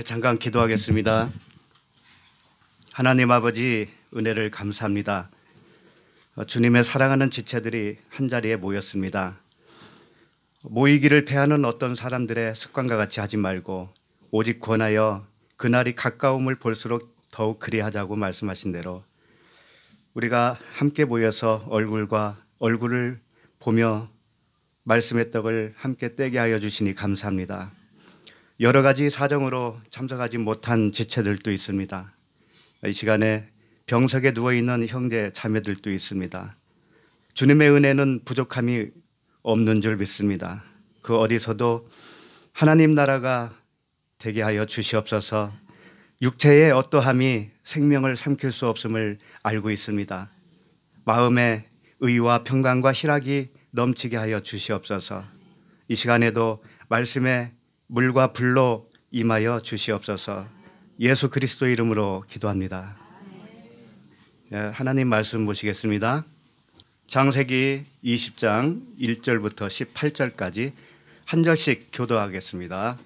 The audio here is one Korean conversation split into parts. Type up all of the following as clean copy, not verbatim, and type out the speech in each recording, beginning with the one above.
잠깐 기도하겠습니다. 하나님 아버지, 은혜를 감사합니다. 주님의 사랑하는 지체들이 한자리에 모였습니다. 모이기를 패하는 어떤 사람들의 습관과 같이 하지 말고 오직 권하여 그날이 가까움을 볼수록 더욱 그리하자고 말씀하신 대로 우리가 함께 모여서 얼굴과 얼굴을 보며 말씀의 떡을 함께 떼게 하여 주시니 감사합니다. 여러 가지 사정으로 참석하지 못한 지체들도 있습니다. 이 시간에 병석에 누워있는 형제 자매들도 있습니다. 주님의 은혜는 부족함이 없는 줄 믿습니다. 그 어디서도 하나님 나라가 되게 하여 주시옵소서. 육체의 어떠함이 생명을 삼킬 수 없음을 알고 있습니다. 마음의 의와 평강과 희락이 넘치게 하여 주시옵소서. 이 시간에도 말씀의 물과 불로 임하여 주시옵소서. 예수 그리스도 이름으로 기도합니다. 하나님 말씀 보시겠습니다. 창세기 20장 1절부터 18절까지 한 절씩 교도하겠습니다.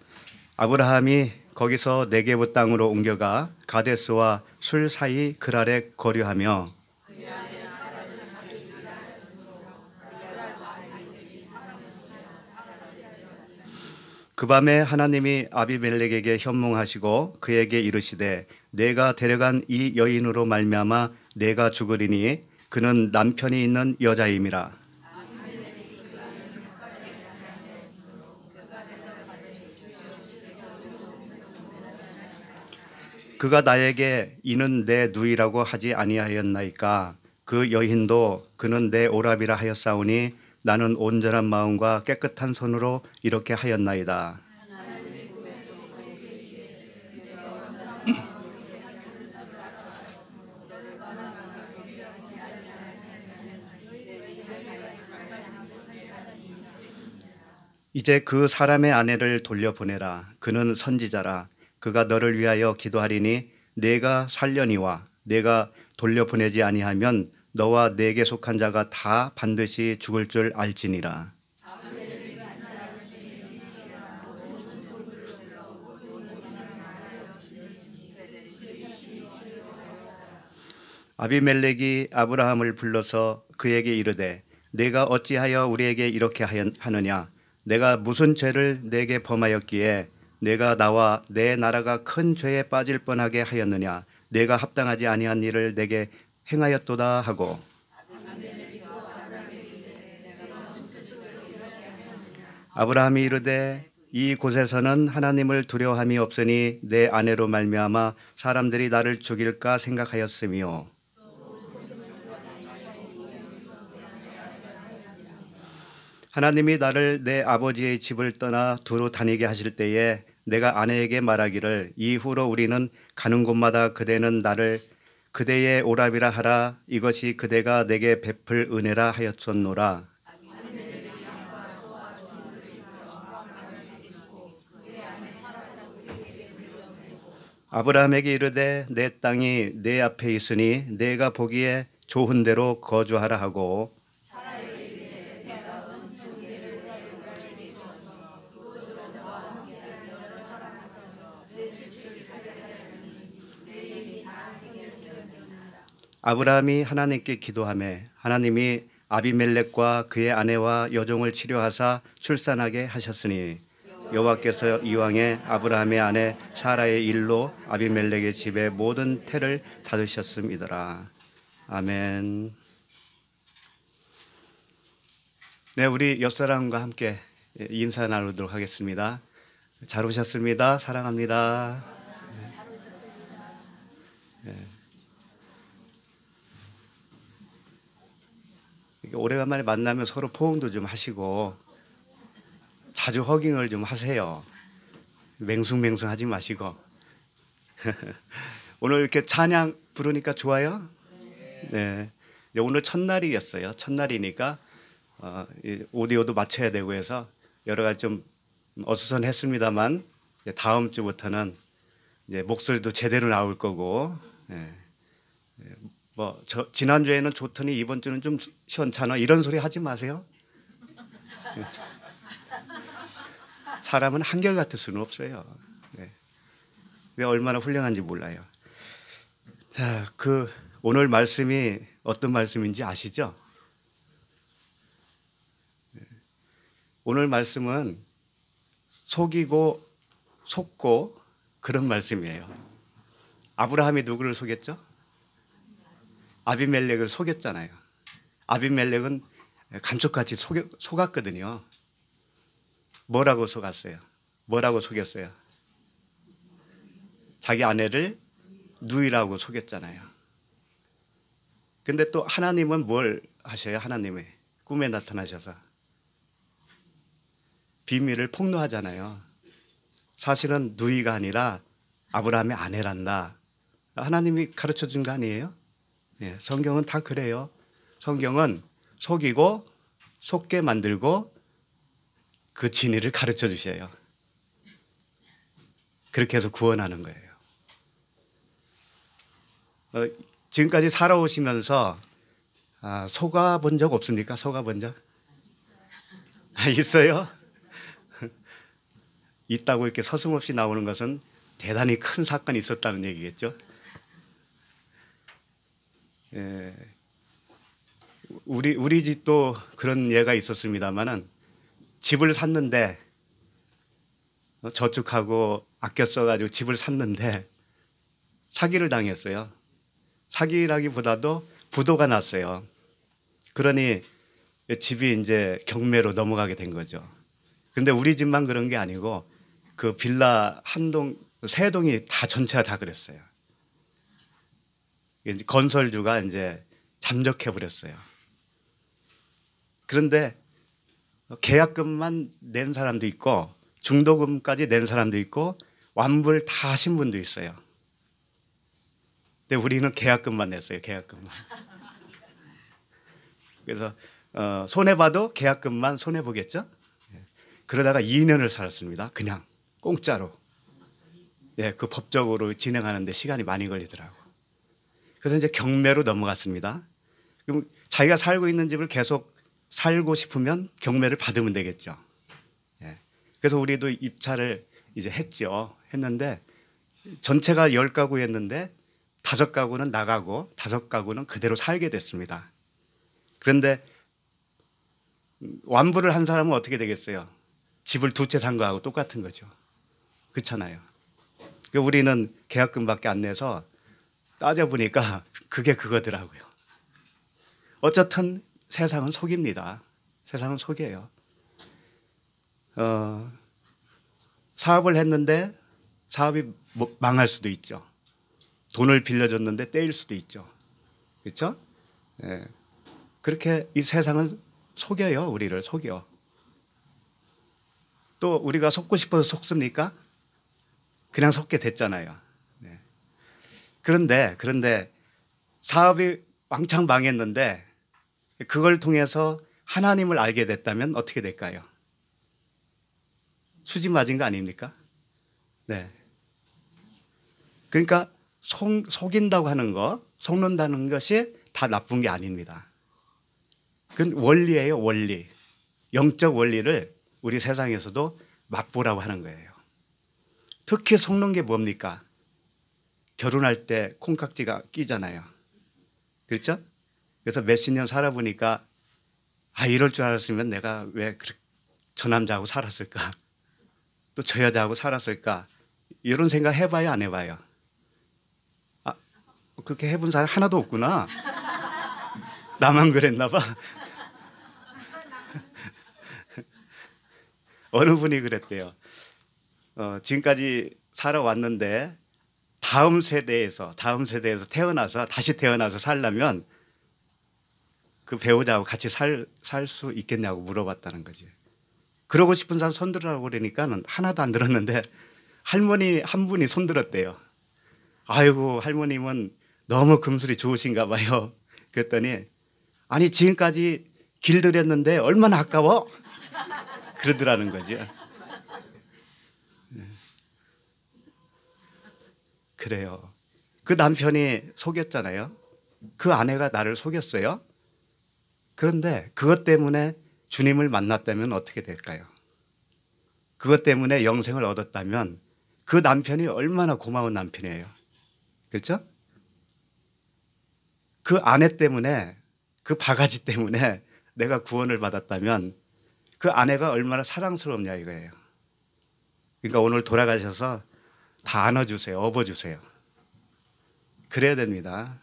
아브라함이 거기서 네게부 땅으로 옮겨가 가데스와 술 사이 그 아래 거류하며 그 밤에 하나님이 아비멜렉에게 현몽하시고 그에게 이르시되 내가 데려간 이 여인으로 말미암아 내가 죽으리니 그는 남편이 있는 여자임이라. 그가 나에게 이는 내 누이라고 하지 아니하였나이까. 그 여인도 그는 내 오라비라 하였사오니 나는 온전한 마음과 깨끗한 손으로 이렇게 하였나이다. 이제 그 사람의 아내를 돌려보내라. 그는 선지자라. 그가 너를 위하여 기도하리니 내가 살려니와 내가 돌려보내지 아니하면 너와 내게 속한 자가 다 반드시 죽을 줄 알지니라. 아비멜렉이 아브라함을 불러서 그에게 이르되 내가 어찌하여 우리에게 이렇게 하느냐. 내가 무슨 죄를 내게 범하였기에 내가 나와 내 나라가 큰 죄에 빠질 뻔하게 하였느냐. 내가 합당하지 아니한 일을 내게 행하였도다 하고 아브라함이 이르되 이 곳에서는 하나님을 두려워함이 없으니 내 아내로 말미암아 사람들이 나를 죽일까 생각하였으며 하나님이 나를 내 아버지의 집을 떠나 두루 다니게 하실 때에 내가 아내에게 말하기를 이후로 우리는 가는 곳마다 그대는 나를 그대의 오라비라 하라. 이것이 그대가 내게 베풀 은혜라 하였었노라. 아브라함에게 이르되 내 땅이 내 앞에 있으니 내가 보기에 좋은 대로 거주하라 하고 아브라함이 하나님께 기도하며 하나님이 아비멜렉과 그의 아내와 여종을 치료하사 출산하게 하셨으니 여호와께서 이왕에 아브라함의 아내 사라의 일로 아비멜렉의 집에 모든 태를 닫으셨음이더라. 아멘. 네, 우리 옆사람과 함께 인사 나누도록 하겠습니다. 잘 오셨습니다. 사랑합니다. 네. 오래간만에 만나면 서로 포옹도 좀 하시고 자주 허깅을 좀 하세요. 맹숭맹숭 하지 마시고. 오늘 이렇게 찬양 부르니까 좋아요? 네. 오늘 첫날이었어요. 첫날이니까 오디오도 맞춰야 되고 해서 여러 가지 좀 어수선했습니다만 다음 주부터는 이제 목소리도 제대로 나올 거고. 예. 지난주에는 좋더니 이번 주는 좀 시원찮아 이런 소리 하지 마세요. 사람은 한결같을 수는 없어요. 왜 얼마나 훌륭한지 몰라요. 자, 오늘 말씀이 어떤 말씀인지 아시죠? 오늘 말씀은 속이고 속고 그런 말씀이에요. 아브라함이 누구를 속였죠? 아비멜렉을 속였잖아요. 아비멜렉은 감쪽같이 속았거든요. 뭐라고 속았어요? 뭐라고 속였어요? 자기 아내를 누이라고 속였잖아요. 근데 또 하나님은 뭘 하셔요? 하나님이 꿈에 나타나셔서 비밀을 폭로하잖아요. 사실은 누이가 아니라 아브라함의 아내란다. 하나님이 가르쳐 준 거 아니에요? 예, 성경은 다 그래요. 성경은 속이고 속게 만들고 그 진리를 가르쳐 주셔요. 그렇게 해서 구원하는 거예요. 지금까지 살아오시면서 속아 본 적 없습니까? 속아 본 적? 있어요? 있다고 이렇게 서슴없이 나오는 것은 대단히 큰 사건이 있었다는 얘기겠죠. 예, 우리 집도 그런 예가 있었습니다만은 집을 샀는데 저축하고 아껴 써가지고 집을 샀는데 사기를 당했어요. 사기라기보다도 부도가 났어요. 그러니 집이 이제 경매로 넘어가게 된 거죠. 근데 우리 집만 그런 게 아니고 그 빌라 한 동, 세 동이 다 전체가 다 그랬어요. 이제 건설주가 이제 잠적해 버렸어요. 그런데 계약금만 낸 사람도 있고 중도금까지 낸 사람도 있고 완부를 다 하신 분도 있어요. 근데 우리는 계약금만 냈어요. 계약금만. 그래서 손해봐도 계약금만 손해보겠죠. 그러다가 2년을 살았습니다. 그냥 공짜로. 예, 그 법적으로 진행하는데 시간이 많이 걸리더라고. 그래서 이제 경매로 넘어갔습니다. 그럼 자기가 살고 있는 집을 계속 살고 싶으면 경매를 받으면 되겠죠. 예. 그래서 우리도 입찰을 이제 했는데 전체가 10가구였는데 5가구는 나가고 5가구는 그대로 살게 됐습니다. 그런데 완부를 한 사람은 어떻게 되겠어요? 집을 2채 산 거하고 똑같은 거죠. 그렇잖아요. 우리는 계약금밖에 안 내서 따져보니까 그게 그거더라고요. 어쨌든 세상은 속입니다. 세상은 속이에요. 사업을 했는데 사업이 망할 수도 있죠. 돈을 빌려줬는데 떼일 수도 있죠. 그렇죠? 예. 그렇게 이 세상은 속여요. 우리를 속여. 또 우리가 속고 싶어서 속습니까? 그냥 속게 됐잖아요. 네. 그런데 사업이 왕창 망했는데 그걸 통해서 하나님을 알게 됐다면 어떻게 될까요? 수지 맞은 거 아닙니까? 네. 그러니까 속인다고 하는 거, 속는다는 것이 다 나쁜 게 아닙니다. 그건 원리예요, 원리. 영적 원리를 우리 세상에서도 맛보라고 하는 거예요. 특히 속는 게 뭡니까? 결혼할 때 콩깍지가 끼잖아요. 그렇죠? 그래서 몇십 년 살아보니까 이럴 줄 알았으면 내가 왜 저 남자하고 살았을까? 또 저 여자하고 살았을까? 이런 생각 해봐요, 안 해봐요? 그렇게 해본 사람 하나도 없구나. 나만 그랬나 봐. 어느 분이 그랬대요. 지금까지 살아왔는데 다음 세대에서 태어나서 다시 태어나서 살려면 그 배우자하고 같이 살 수 있겠냐고 물어봤다는 거지. 그러고 싶은 사람 손들으라고 그러니까 하나도 안 들었는데 할머니 한 분이 손들었대요. 아이고 할머님은 너무 금술이 좋으신가 봐요. 그랬더니 아니 지금까지 길들였는데 얼마나 아까워? 그러더라는 거죠. 그래요. 그 남편이 속였잖아요. 그 아내가 나를 속였어요. 그런데 그것 때문에 주님을 만났다면 어떻게 될까요? 그것 때문에 영생을 얻었다면 그 남편이 얼마나 고마운 남편이에요. 그렇죠? 그 아내 때문에, 그 바가지 때문에 내가 구원을 받았다면 그 아내가 얼마나 사랑스럽냐 이거예요. 그러니까 오늘 돌아가셔서 다 안아주세요. 업어주세요. 그래야 됩니다.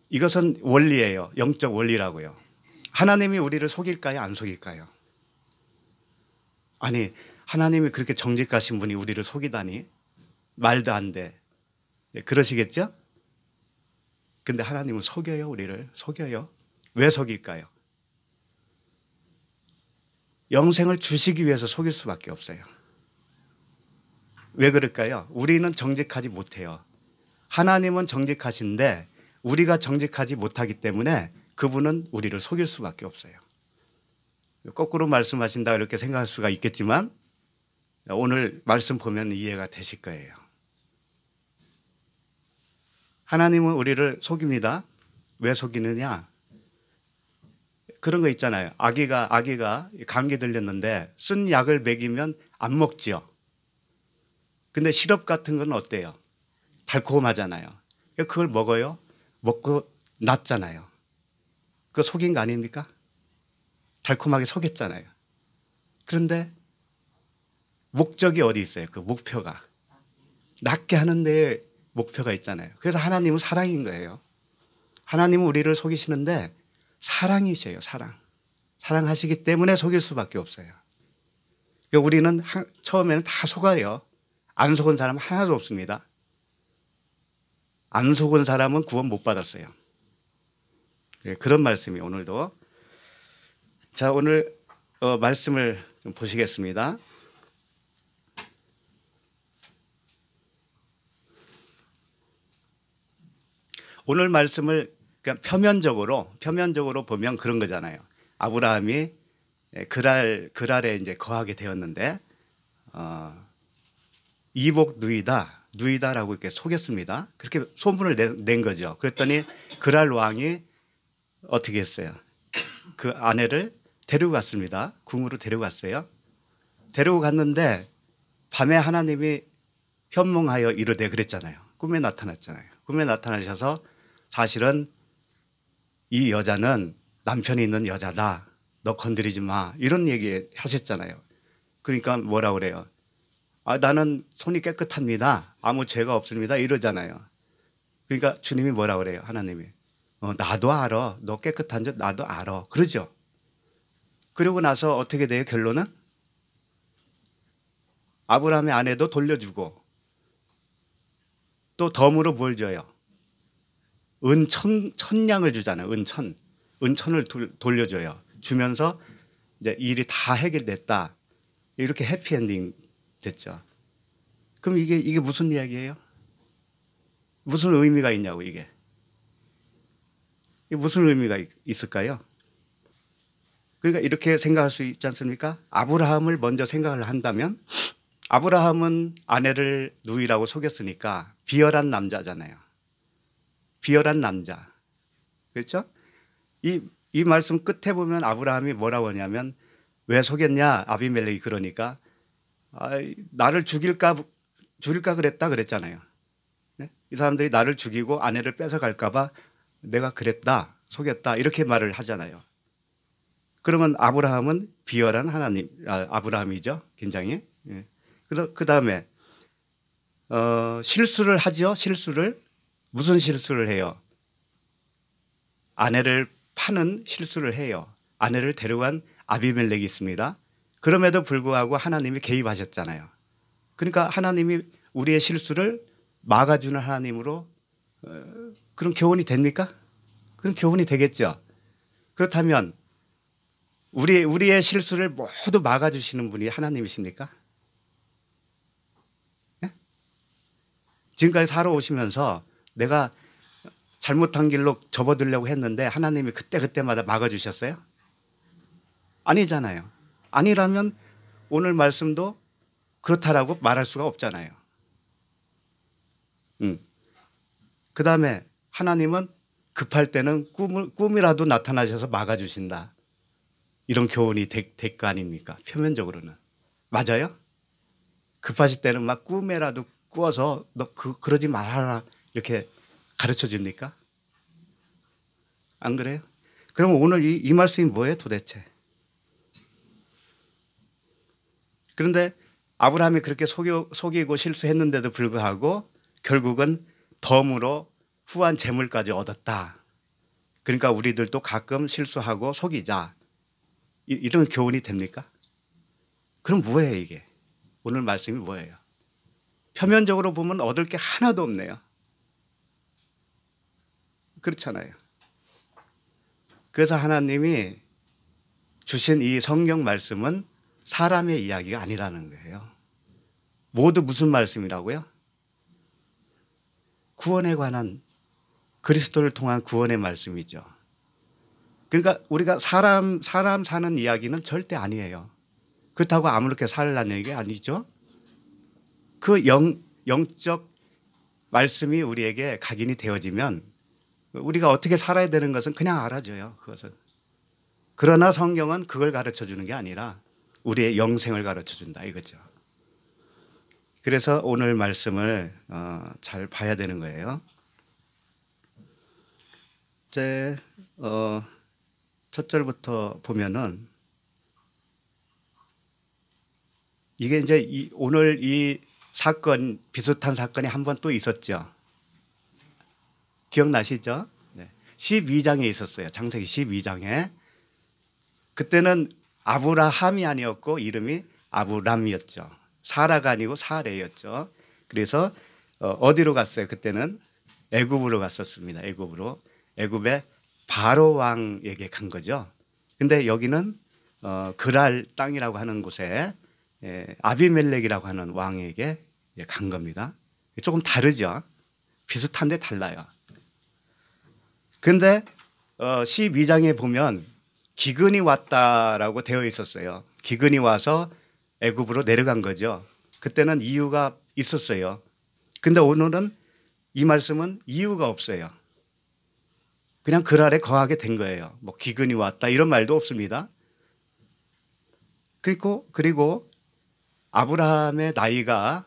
이것은 원리예요. 영적 원리라고요. 하나님이 우리를 속일까요? 안 속일까요? 아니, 하나님이 그렇게 정직하신 분이 우리를 속이다니 말도 안 돼. 그러시겠죠? 근데 하나님은 속여요. 우리를 속여요. 왜 속일까요? 영생을 주시기 위해서 속일 수밖에 없어요. 왜 그럴까요? 우리는 정직하지 못해요. 하나님은 정직하신데 우리가 정직하지 못하기 때문에 그분은 우리를 속일 수밖에 없어요. 거꾸로 말씀하신다 이렇게 생각할 수가 있겠지만 오늘 말씀 보면 이해가 되실 거예요. 하나님은 우리를 속입니다. 왜 속이느냐? 그런 거 있잖아요. 아기가 감기 들렸는데 쓴 약을 먹이면 안 먹지요. 근데 시럽 같은 건 어때요? 달콤하잖아요. 그걸 먹어요. 먹고 낫잖아요. 그거 속인 거 아닙니까? 달콤하게 속였잖아요. 그런데 목적이 어디 있어요? 그 목표가. 낫게 하는 데에 목표가 있잖아요. 그래서 하나님은 사랑인 거예요. 하나님은 우리를 속이시는데 사랑이세요. 사랑. 사랑하시기 때문에 속일 수밖에 없어요. 그러니까 우리는 처음에는 다 속아요. 안 속은 사람 하나도 없습니다. 안 속은 사람은 구원 못 받았어요. 그런 말씀이 오늘도. 자, 오늘 말씀을 좀 보시겠습니다. 오늘 말씀을 그냥 표면적으로 보면 그런 거잖아요. 아브라함이 그랄에 이제 거하게 되었는데 이복 누이다라고 이렇게 속였습니다. 그렇게 소문을 낸 거죠. 그랬더니 그랄 왕이 어떻게 했어요? 그 아내를 데리고 갔습니다. 궁으로 데려갔어요. 데리고 갔는데 밤에 하나님이 현몽하여 이르되 그랬잖아요. 꿈에 나타났잖아요. 꿈에 나타나셔서 사실은 이 여자는 남편이 있는 여자다. 너 건드리지 마. 이런 얘기 하셨잖아요. 그러니까 뭐라 그래요? 나는 손이 깨끗합니다. 아무 죄가 없습니다. 이러잖아요. 그러니까 주님이 뭐라 그래요? 하나님이. 나도 알아. 너 깨끗한 줄 나도 알아. 그러죠. 그러고 나서 어떻게 돼요? 결론은? 아브라함의 아내도 돌려주고 또 덤으로 뭘 줘요? 천냥을 주잖아요. 은천을 돌려줘요. 주면서 이제 일이 다 해결됐다. 이렇게 해피엔딩 됐죠. 그럼 이게 무슨 이야기예요? 무슨 의미가 있냐고 이게 무슨 의미가 있을까요? 그러니까 이렇게 생각할 수 있지 않습니까? 아브라함을 먼저 생각을 한다면 아브라함은 아내를 누이라고 속였으니까 비열한 남자잖아요. 비열한 남자. 그렇죠? 이 말씀 끝에 보면 아브라함이 뭐라고 하냐면 왜 속였냐? 아비멜렉이 그러니까 나를 죽일까 그랬다 그랬잖아요. 네? 이 사람들이 나를 죽이고 아내를 뺏어갈까 봐 내가 그랬다 속였다 이렇게 말을 하잖아요. 그러면 아브라함은 비열한 아브라함이죠. 굉장히. 예. 그 다음에 실수를 하죠. 무슨 실수를 해요? 아내를 파는 실수를 해요. 아내를 데려간 아비멜렉이 있습니다. 그럼에도 불구하고 하나님이 개입하셨잖아요. 그러니까 하나님이 우리의 실수를 막아주는 하나님으로 그런 교훈이 됩니까? 그런 교훈이 되겠죠. 그렇다면 우리의 실수를 모두 막아주시는 분이 하나님이십니까? 네? 지금까지 살아오시면서 내가 잘못한 길로 접어들려고 했는데 하나님이 그때마다 막아주셨어요? 아니잖아요. 아니라면 오늘 말씀도 그렇다라고 말할 수가 없잖아요. 그 다음에 하나님은 급할 때는 꿈이라도 나타나셔서 막아주신다. 이런 교훈이 될 거 아닙니까? 표면적으로는. 맞아요? 급하실 때는 막 꿈에라도 꾸어서 너 그러지 말아라 이렇게 가르쳐 줍니까? 안 그래요? 그럼 오늘 이 말씀이 뭐예요 도대체? 그런데 아브라함이 그렇게 속이고 실수했는데도 불구하고 결국은 덤으로 후한 재물까지 얻었다. 그러니까 우리들도 가끔 실수하고 속이자. 이런 교훈이 됩니까? 그럼 뭐예요 이게? 오늘 말씀이 뭐예요? 표면적으로 보면 얻을 게 하나도 없네요. 그렇잖아요. 그래서 하나님이 주신 이 성경 말씀은 사람의 이야기가 아니라는 거예요. 모두 무슨 말씀이라고요? 구원에 관한 그리스도를 통한 구원의 말씀이죠. 그러니까 우리가 사람 사는 이야기는 절대 아니에요. 그렇다고 아무렇게 살라는 얘기 아니죠. 그 영적 말씀이 우리에게 각인이 되어지면 우리가 어떻게 살아야 되는 것은 그냥 알아줘요. 그것은. 그러나 성경은 그걸 가르쳐 주는 게 아니라 우리의 영생을 가르쳐 준다 이거죠. 그래서 오늘 말씀을 잘 봐야 되는 거예요. 이제 첫 절부터 보면은 이게 이제 오늘 이 사건 비슷한 사건이 한 번 또 있었죠. 기억나시죠? 네. 12장에 있었어요. 창세기 12장에. 그때는 아브라함이 아니었고 이름이 아브람이었죠. 사라가 아니고 사레였죠. 그래서 어디로 갔어요? 그때는 애굽으로 갔었습니다. 애굽의 바로 왕에게 간 거죠. 근데 여기는 그랄 땅이라고 하는 곳에 아비멜렉이라고 하는 왕에게 간 겁니다. 조금 다르죠. 비슷한데 달라요. 그런데 12장에 보면 기근이 왔다라고 되어 있었어요. 기근이 와서 애굽으로 내려간 거죠. 그때는 이유가 있었어요. 근데 오늘은 이 말씀은 이유가 없어요. 그냥 그랄에 거하게 된 거예요. 뭐 기근이 왔다 이런 말도 없습니다. 그리고 아브라함의 나이가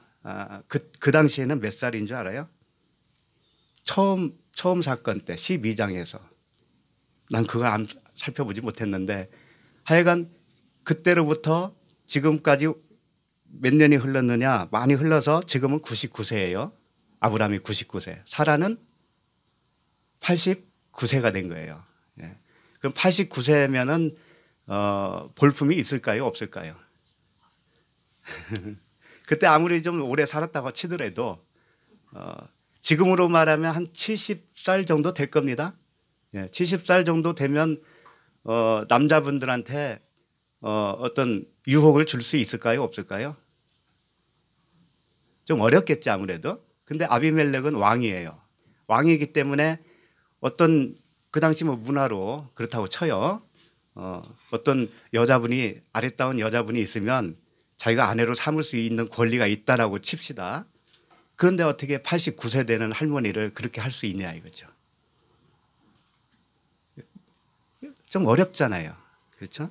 그 당시에는 몇 살인 줄 알아요? 처음 사건 때 12장에서 난 그걸 살펴보지 못했는데 하여간 그때로부터 지금까지 몇 년이 흘렀느냐 많이 흘러서 지금은 99세예요. 아브라함이 99세. 사라는 89세가 된 거예요. 예. 그럼 89세면은 볼품이 있을까요? 없을까요? 그때 아무리 좀 오래 살았다고 치더라도 지금으로 말하면 한 70살 정도 될 겁니다. 예, 70살 정도 되면 남자분들한테 어떤 유혹을 줄 수 있을까요? 없을까요? 좀 어렵겠지 아무래도. 근데 아비멜렉은 왕이에요. 왕이기 때문에 어떤 그 당시 뭐 문화로 그렇다고 쳐요. 어떤 여자분이 아리따운 여자분이 있으면 자기가 아내로 삼을 수 있는 권리가 있다라고 칩시다. 그런데 어떻게 89세 되는 할머니를 그렇게 할 수 있냐 이거죠. 좀 어렵잖아요. 그렇죠?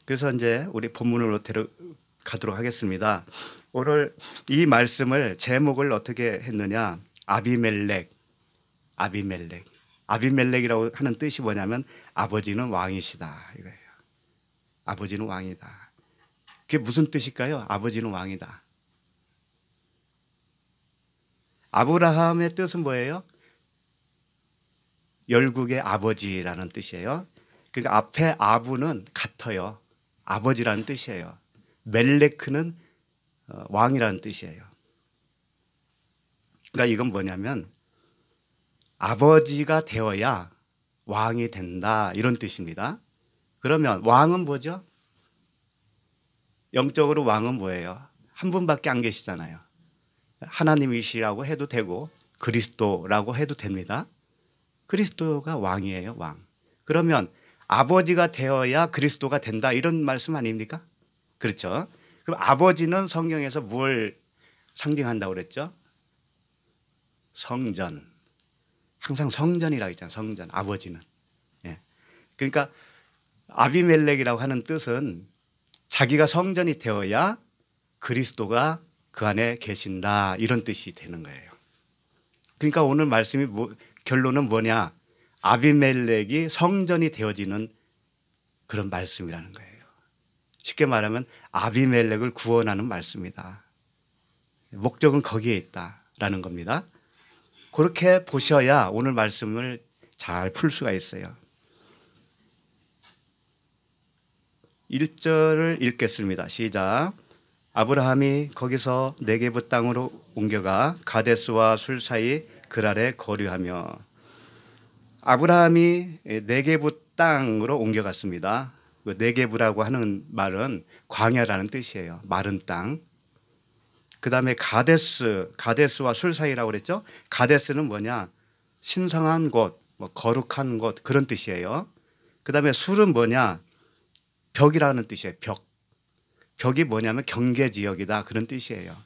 그래서 이제 우리 본문으로 가도록 하겠습니다. 오늘 이 말씀을 제목을 어떻게 했느냐? 아비멜렉이라고 하는 뜻이 뭐냐면 아버지는 왕이시다 이거예요. 아버지는 왕이다. 그게 무슨 뜻일까요? 아버지는 왕이다. 아브라함의 뜻은 뭐예요? 열국의 아버지라는 뜻이에요. 그러니까 앞에 아부는 같아요. 아버지라는 뜻이에요. 멜레크는 왕이라는 뜻이에요. 그러니까 이건 뭐냐면 아버지가 되어야 왕이 된다 이런 뜻입니다. 그러면 왕은 뭐죠? 영적으로 왕은 뭐예요? 한 분밖에 안 계시잖아요. 하나님이시라고 해도 되고 그리스도라고 해도 됩니다. 그리스도가 왕이에요. 왕. 그러면 아버지가 되어야 그리스도가 된다 이런 말씀 아닙니까? 그렇죠. 그럼 아버지는 성경에서 뭘 상징한다고 그랬죠? 성전. 항상 성전이라고 했잖아요. 성전. 아버지는. 예. 그러니까 아비멜렉이라고 하는 뜻은 자기가 성전이 되어야 그리스도가 그 안에 계신다 이런 뜻이 되는 거예요. 그러니까 오늘 말씀이 결론은 뭐냐? 아비멜렉이 성전이 되어지는 그런 말씀이라는 거예요. 쉽게 말하면 아비멜렉을 구원하는 말씀이다. 목적은 거기에 있다라는 겁니다. 그렇게 보셔야 오늘 말씀을 잘 풀 수가 있어요. 1절을 읽겠습니다. 시작. 아브라함이 거기서 네게부 땅으로 옮겨가 가데스와 술 사이 그랄에 거류하며. 아브라함이 네게부 땅으로 옮겨갔습니다. 그 네게부라고 하는 말은 광야라는 뜻이에요. 마른 땅. 그 다음에 가데스와 술 사이라고 그랬죠. 가데스는 뭐냐? 신성한 곳, 거룩한 곳 그런 뜻이에요. 그 다음에 술은 뭐냐? 벽이라는 뜻이에요. 벽이 뭐냐면 경계 지역이다 그런 뜻이에요.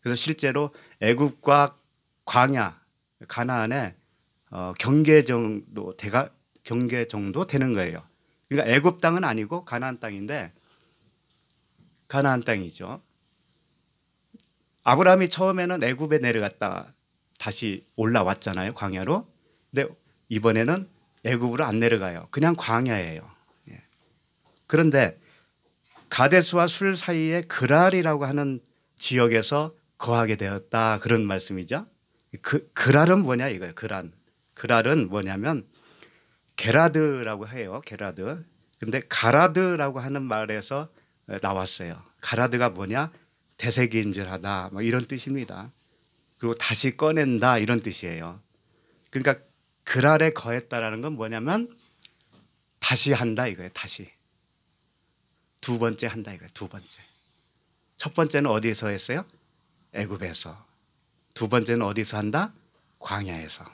그래서 실제로 애굽과 광야, 가나안에 경계 정도 되는 거예요. 그러니까 애굽 땅은 아니고 가나안 땅인데 가나안 땅이죠. 아브라함이 처음에는 애굽에 내려갔다가 다시 올라왔잖아요. 광야로. 근데 이번에는 애굽으로 안 내려가요. 그냥 광야예요. 그런데 가데스와 술 사이에 그랄이라고 하는 지역에서 거하게 되었다 그런 말씀이죠. 그랄은 뭐냐 이거예요. 그랄은 뭐냐면 게라드라고 해요. 게라드. 그런데 가라드라고 하는 말에서 나왔어요. 가라드가 뭐냐? 되새김질하다 뭐 이런 뜻입니다. 그리고 다시 꺼낸다 이런 뜻이에요. 그러니까 그랄에 거했다라는 건 뭐냐면 다시 한다 이거예요. 다시. 두 번째 한다 이거예요. 두 번째. 첫 번째는 어디에서 했어요? 애굽에서. 두 번째는 어디서 한다? 광야에서.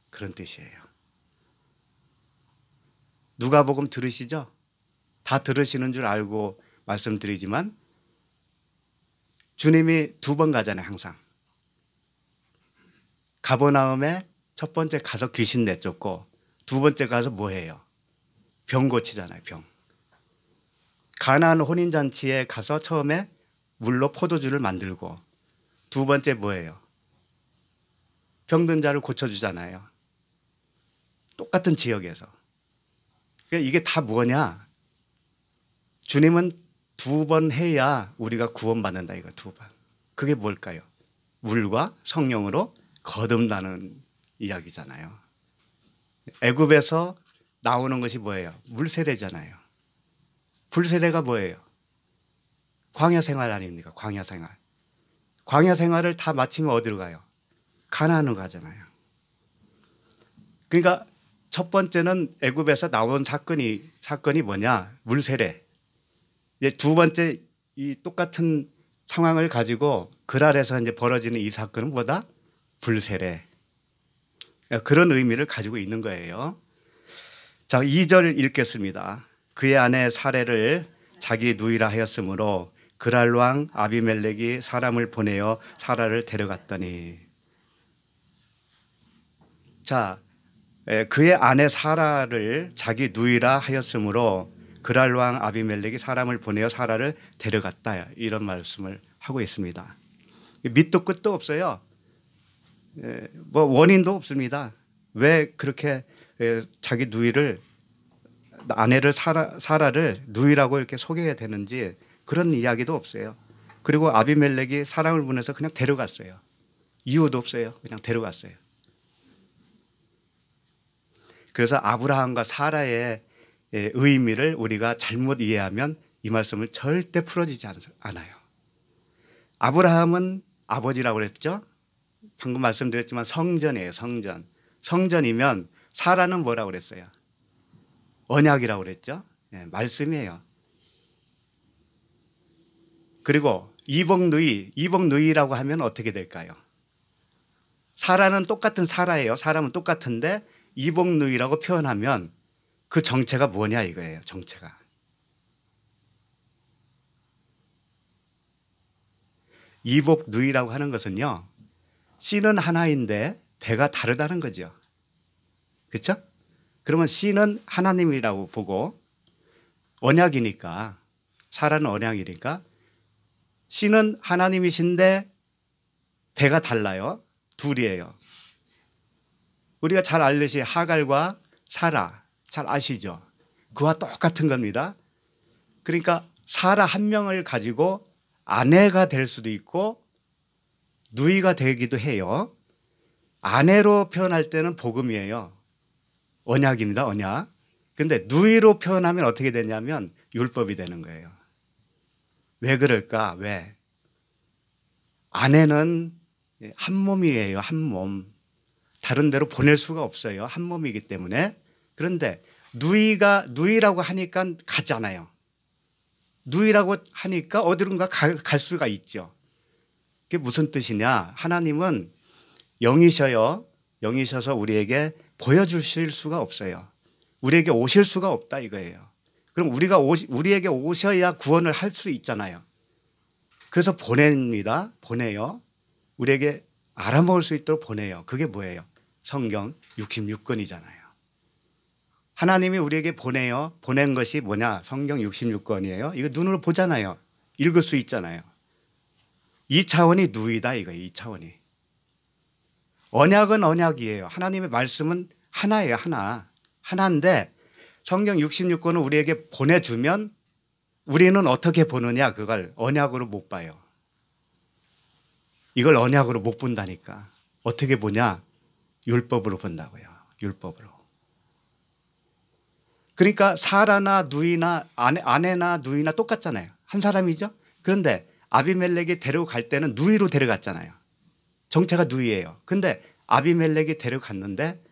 그런 뜻이에요. 누가복음 들으시죠? 다 들으시는 줄 알고 말씀드리지만 주님이 두 번 가잖아요. 항상. 가버나움에 첫 번째 가서 귀신 내쫓고 두 번째 가서 뭐 해요? 병 고치잖아요. 병. 가나안 혼인잔치에 가서 처음에 물로 포도주를 만들고 두 번째 뭐예요? 병든 자를 고쳐주잖아요. 똑같은 지역에서. 그러니까 이게 다 뭐냐? 주님은 두 번 해야 우리가 구원받는다 이거 두 번. 그게 뭘까요? 물과 성령으로 거듭나는 이야기잖아요. 애굽에서 나오는 것이 뭐예요? 물세례잖아요. 불세례가 뭐예요? 광야 생활 아닙니까? 광야 생활. 광야 생활을 다 마치면 어디로 가요? 가나안으로 가잖아요. 그러니까 첫 번째는 애굽에서 나온 사건이 뭐냐? 물세례. 이제 두 번째 이 똑같은 상황을 가지고 그랄에서 이제 벌어지는 이 사건은 뭐다? 불세례. 그런 의미를 가지고 있는 거예요. 자, 2절 읽겠습니다. 그의 아내 사레를 자기 누이라 하였으므로 그랄 왕 아비멜렉이 사람을 보내어 사라를 데려갔더니. 자, 그의 아내 사라를 자기 누이라 하였으므로 그랄 왕 아비멜렉이 사람을 보내어 사라를 데려갔다 이런 말씀을 하고 있습니다. 밑도 끝도 없어요. 뭐 원인도 없습니다. 왜 그렇게 자기 누이를 아내를 사라를 누이라고 이렇게 소개해야 되는지 그런 이야기도 없어요. 그리고 아비멜렉이 사람을 보내서 그냥 데려갔어요. 이유도 없어요. 그냥 데려갔어요. 그래서 아브라함과 사라의 의미를 우리가 잘못 이해하면 이 말씀을 절대 풀어지지 않아요. 아브라함은 아버지라고 그랬죠. 방금 말씀드렸지만 성전이에요. 성전. 성전이면 사라는 뭐라고 그랬어요? 언약이라고 그랬죠. 네, 말씀이에요. 그리고 이복누이라고 하면 어떻게 될까요? 사라는 똑같은 사라예요. 사람은 똑같은데 이복누이라고 표현하면 그 정체가 뭐냐 이거예요. 정체가. 이복 누이라고 하는 것은요, 씨는 하나인데 배가 다르다는 거죠. 그렇죠? 그러면 씨는 하나님이라고 보고 언약이니까, 사라는 언약이니까 씨는 하나님이신데 배가 달라요. 둘이에요. 우리가 잘 알듯이 하갈과 사라, 잘 아시죠? 그와 똑같은 겁니다. 그러니까 사라 한 명을 가지고 아내가 될 수도 있고 누이가 되기도 해요. 아내로 표현할 때는 복음이에요. 언약입니다. 언약. 그런데 누이로 표현하면 어떻게 되냐면 율법이 되는 거예요. 왜 그럴까? 왜? 아내는 한 몸이에요. 한 몸. 다른 데로 보낼 수가 없어요. 한 몸이기 때문에. 그런데 누이라고 하니까 가잖아요. 누이라고 하니까 어디론가 갈 수가 있죠. 그게 무슨 뜻이냐? 하나님은 영이셔요. 영이셔서 우리에게 보여주실 수가 없어요. 우리에게 오실 수가 없다 이거예요. 그럼 우리에게 오셔야 구원을 할 수 있잖아요. 그래서 보냅니다. 보내요. 우리에게 알아먹을 수 있도록 보내요. 그게 뭐예요? 성경 66권이잖아요. 하나님이 우리에게 보내요. 보낸 것이 뭐냐? 성경 66권이에요. 이거 눈으로 보잖아요. 읽을 수 있잖아요. 이 차원이 누이다 이거예요. 이 차원이. 언약은 언약이에요. 하나님의 말씀은 하나예요. 하나. 하나인데 성경 66권을 우리에게 보내주면 우리는 어떻게 보느냐? 그걸 언약으로 못 봐요. 이걸 언약으로 못 본다니까. 어떻게 보냐? 율법으로 본다고요. 율법으로. 그러니까 사라나 누이나 아내나 누이나 똑같잖아요. 한 사람이죠. 그런데 아비멜렉이 데려갈 때는 누이로 데려갔잖아요. 정체가 누이예요. 그런데 아비멜렉이 데려갔는데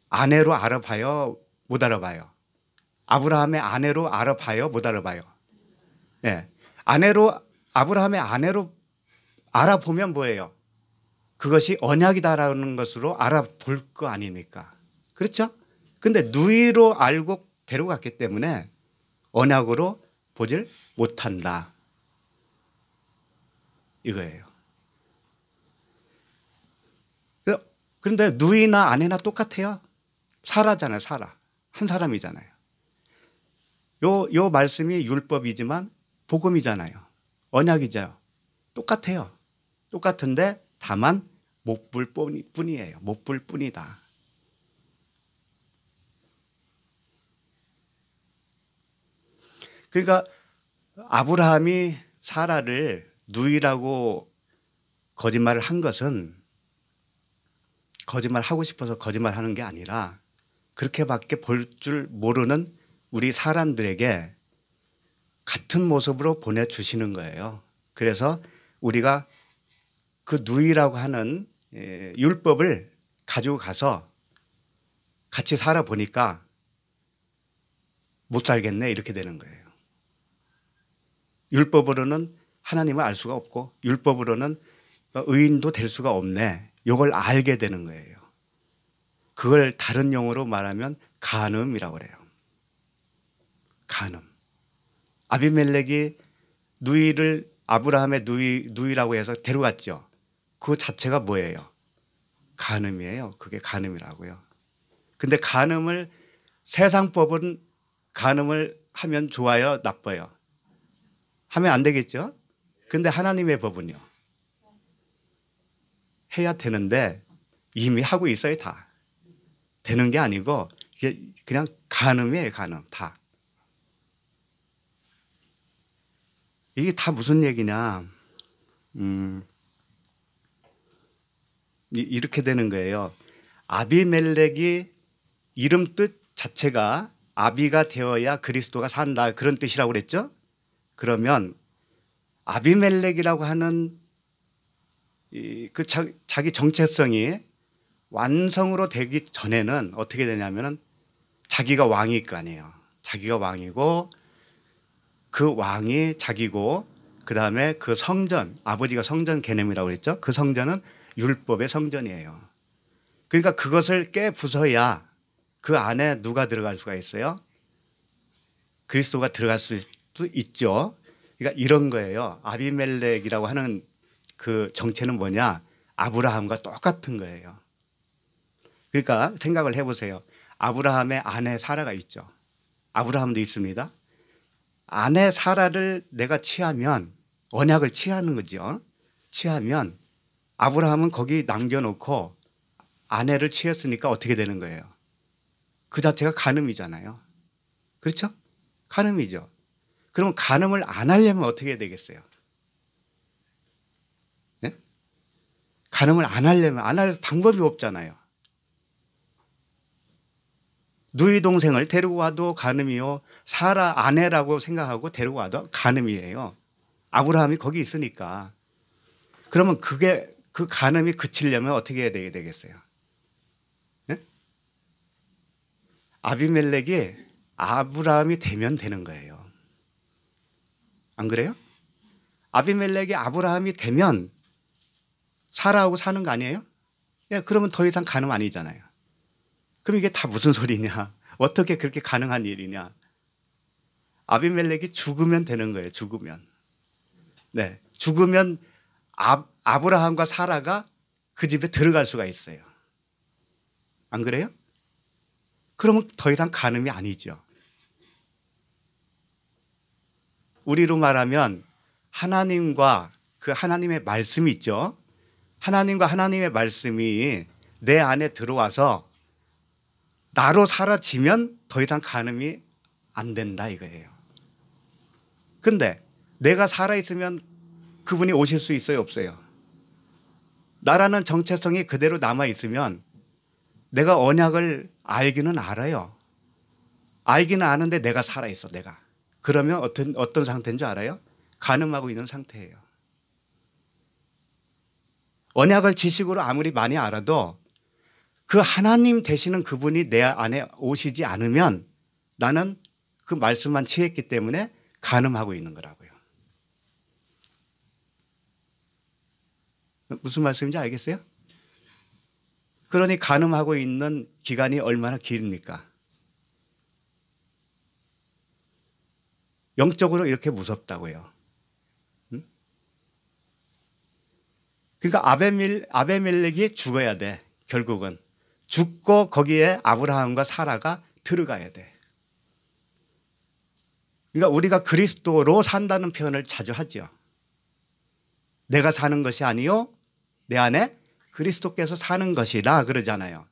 아내로 알아봐요? 못 알아봐요? 아브라함의 아내로 알아봐요? 못 알아봐요? 예. 아브라함의 아내로 알아보면 뭐예요? 그것이 언약이다라는 것으로 알아볼 거 아닙니까? 그렇죠? 근데 누이로 알고 데려갔기 때문에 언약으로 보질 못한다. 이거예요. 그런데 누이나 아내나 똑같아요. 사라잖아요. 사라. 한 사람이잖아요. 요 말씀이 율법이지만 복음이잖아요. 언약이죠. 똑같아요. 똑같은데 다만 못 볼 뿐이에요. 못 볼 뿐이다. 그러니까 아브라함이 사라를 누이라고 거짓말을 한 것은 거짓말하고 싶어서 거짓말하는 게 아니라 그렇게밖에 볼 줄 모르는 우리 사람들에게 같은 모습으로 보내주시는 거예요. 그래서 우리가 그 누이라고 하는 율법을 가지고 가서 같이 살아보니까 못 살겠네 이렇게 되는 거예요. 율법으로는 하나님을 알 수가 없고 율법으로는 의인도 될 수가 없네. 이걸 알게 되는 거예요. 그걸 다른 용어로 말하면 간음이라고 그래요. 간음. 아비멜렉이 누이를 아브라함의 누이라고 해서 데려갔죠. 그 자체가 뭐예요? 간음이에요. 그게 간음이라고요. 근데 세상법은 간음을 하면 좋아요? 나빠요? 하면 안 되겠죠? 근데 하나님의 법은요? 해야 되는데 이미 하고 있어요. 다. 되는 게 아니고 그냥 간음이에요. 간음. 다. 이게 다 무슨 얘기냐? 이렇게 되는 거예요. 아비멜렉이 이름 뜻 자체가 아비가 되어야 그리스도가 산다 그런 뜻이라고 그랬죠? 그러면 아비멜렉이라고 하는 자기 정체성이 완성으로 되기 전에는 어떻게 되냐면은 자기가 왕일 거 아니에요. 자기가 왕이고 그 왕이 자기고 그다음에 그 성전, 아버지가 성전 개념이라고 그랬죠. 그 성전은 율법의 성전이에요. 그러니까 그것을 깨부숴야 그 안에 누가 들어갈 수가 있어요? 그리스도가 들어갈 수도 있죠. 그러니까 이런 거예요. 아비멜렉이라고 하는 그 정체는 뭐냐? 아브라함과 똑같은 거예요. 그러니까 생각을 해보세요. 아브라함의 아내 사라가 있죠. 아브라함도 있습니다. 아내 사라를 내가 취하면, 언약을 취하는 거죠. 취하면 아브라함은 거기 남겨놓고 아내를 취했으니까 어떻게 되는 거예요? 그 자체가 간음이잖아요. 그렇죠? 간음이죠. 그럼 간음을 안 하려면 어떻게 해야 되겠어요? 네? 간음을 안 하려면 안 할 방법이 없잖아요. 누이 동생을 데리고 와도 간음이요. 사라 아내라고 생각하고 데리고 와도 간음이에요. 아브라함이 거기 있으니까. 그러면 그게 그 간음이 그치려면 어떻게 해야 되겠어요? 네? 아비멜렉이 아브라함이 되면 되는 거예요. 안 그래요? 아비멜렉이 아브라함이 되면 사라하고 사는 거 아니에요? 예, 그러면 더 이상 간음 아니잖아요. 그럼 이게 다 무슨 소리냐? 어떻게 그렇게 가능한 일이냐? 아비멜렉이 죽으면 되는 거예요. 죽으면. 네, 죽으면 아브라함과 사라가 그 집에 들어갈 수가 있어요. 안 그래요? 그러면 더 이상 간음이 아니죠. 우리로 말하면 하나님과 그 하나님의 말씀이 있죠. 하나님과 하나님의 말씀이 내 안에 들어와서 나로 사라지면 더 이상 간음이 안 된다 이거예요. 근데 내가 살아있으면 그분이 오실 수 있어요, 없어요? 나라는 정체성이 그대로 남아있으면 내가 언약을 알기는 알아요. 알기는 아는데 내가 살아있어, 내가. 그러면 어떤 상태인 줄 알아요? 간음하고 있는 상태예요. 언약을 지식으로 아무리 많이 알아도 그 하나님 되시는 그분이 내 안에 오시지 않으면 나는 그 말씀만 취했기 때문에 간음하고 있는 거라고요. 무슨 말씀인지 알겠어요? 그러니 간음하고 있는 기간이 얼마나 깁니까? 영적으로 이렇게 무섭다고요. 그러니까 아베멜렉이 죽어야 돼. 결국은. 죽고 거기에 아브라함과 사라가 들어가야 돼. 그러니까 우리가 그리스도로 산다는 표현을 자주 하죠. 내가 사는 것이 아니요 내 안에 그리스도께서 사는 것이라 그러잖아요.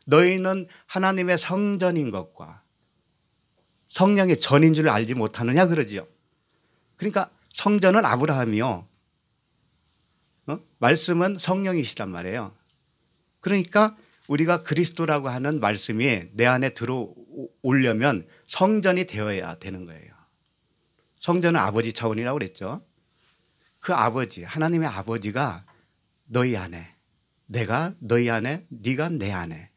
너희는 하나님의 성전인 것과 성령의 전인 줄 알지 못하느냐 그러죠. 그러니까 성전은 아브라함이요. 말씀은 성령이시란 말이에요. 그러니까 우리가 그리스도라고 하는 말씀이 내 안에 들어오려면 성전이 되어야 되는 거예요. 성전은 아버지 차원이라고 그랬죠. 그 아버지, 하나님의 아버지가 너희 안에, 내가 너희 안에, 네가 내 안에,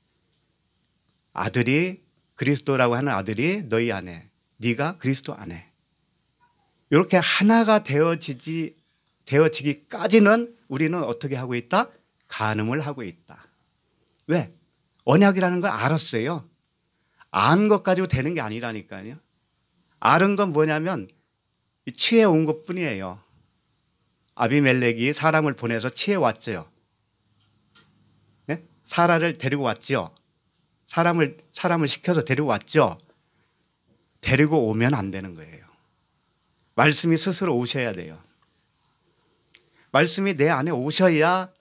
아들이 그리스도라고 하는 아들이 너희 안에, 네가 그리스도 안에, 이렇게 하나가 되어지기까지는 우리는 어떻게 하고 있다? 간음을 하고 있다. 왜? 언약이라는 걸 알았어요. 안 것 가지고 되는 게 아니라니까요. 아는 건 뭐냐면 취해온 것 뿐이에요. 아비멜렉이 사람을 보내서 취해왔죠. 네? 사라를 데리고 왔죠. 사람을 시켜서 데리고 왔죠. 데리고 오면 안 되는 거예요. 말씀이 스스로 오셔야 돼요. 말씀이 내 안에 오셔야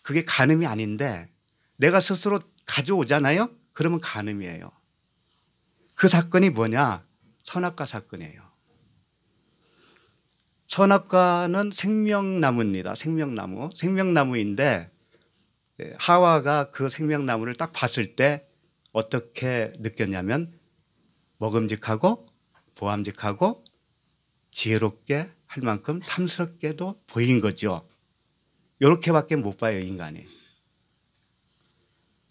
그게 간음이 아닌데 내가 스스로 가져오잖아요. 그러면 간음이에요. 그 사건이 뭐냐? 선악과 사건이에요. 선악과는 생명나무입니다. 생명나무. 생명나무인데 하와가 그 생명나무를 딱 봤을 때 어떻게 느꼈냐면 먹음직하고 보암직하고 지혜롭게 할 만큼 탐스럽게도 보인 거죠. 이렇게밖에 못 봐요, 인간이.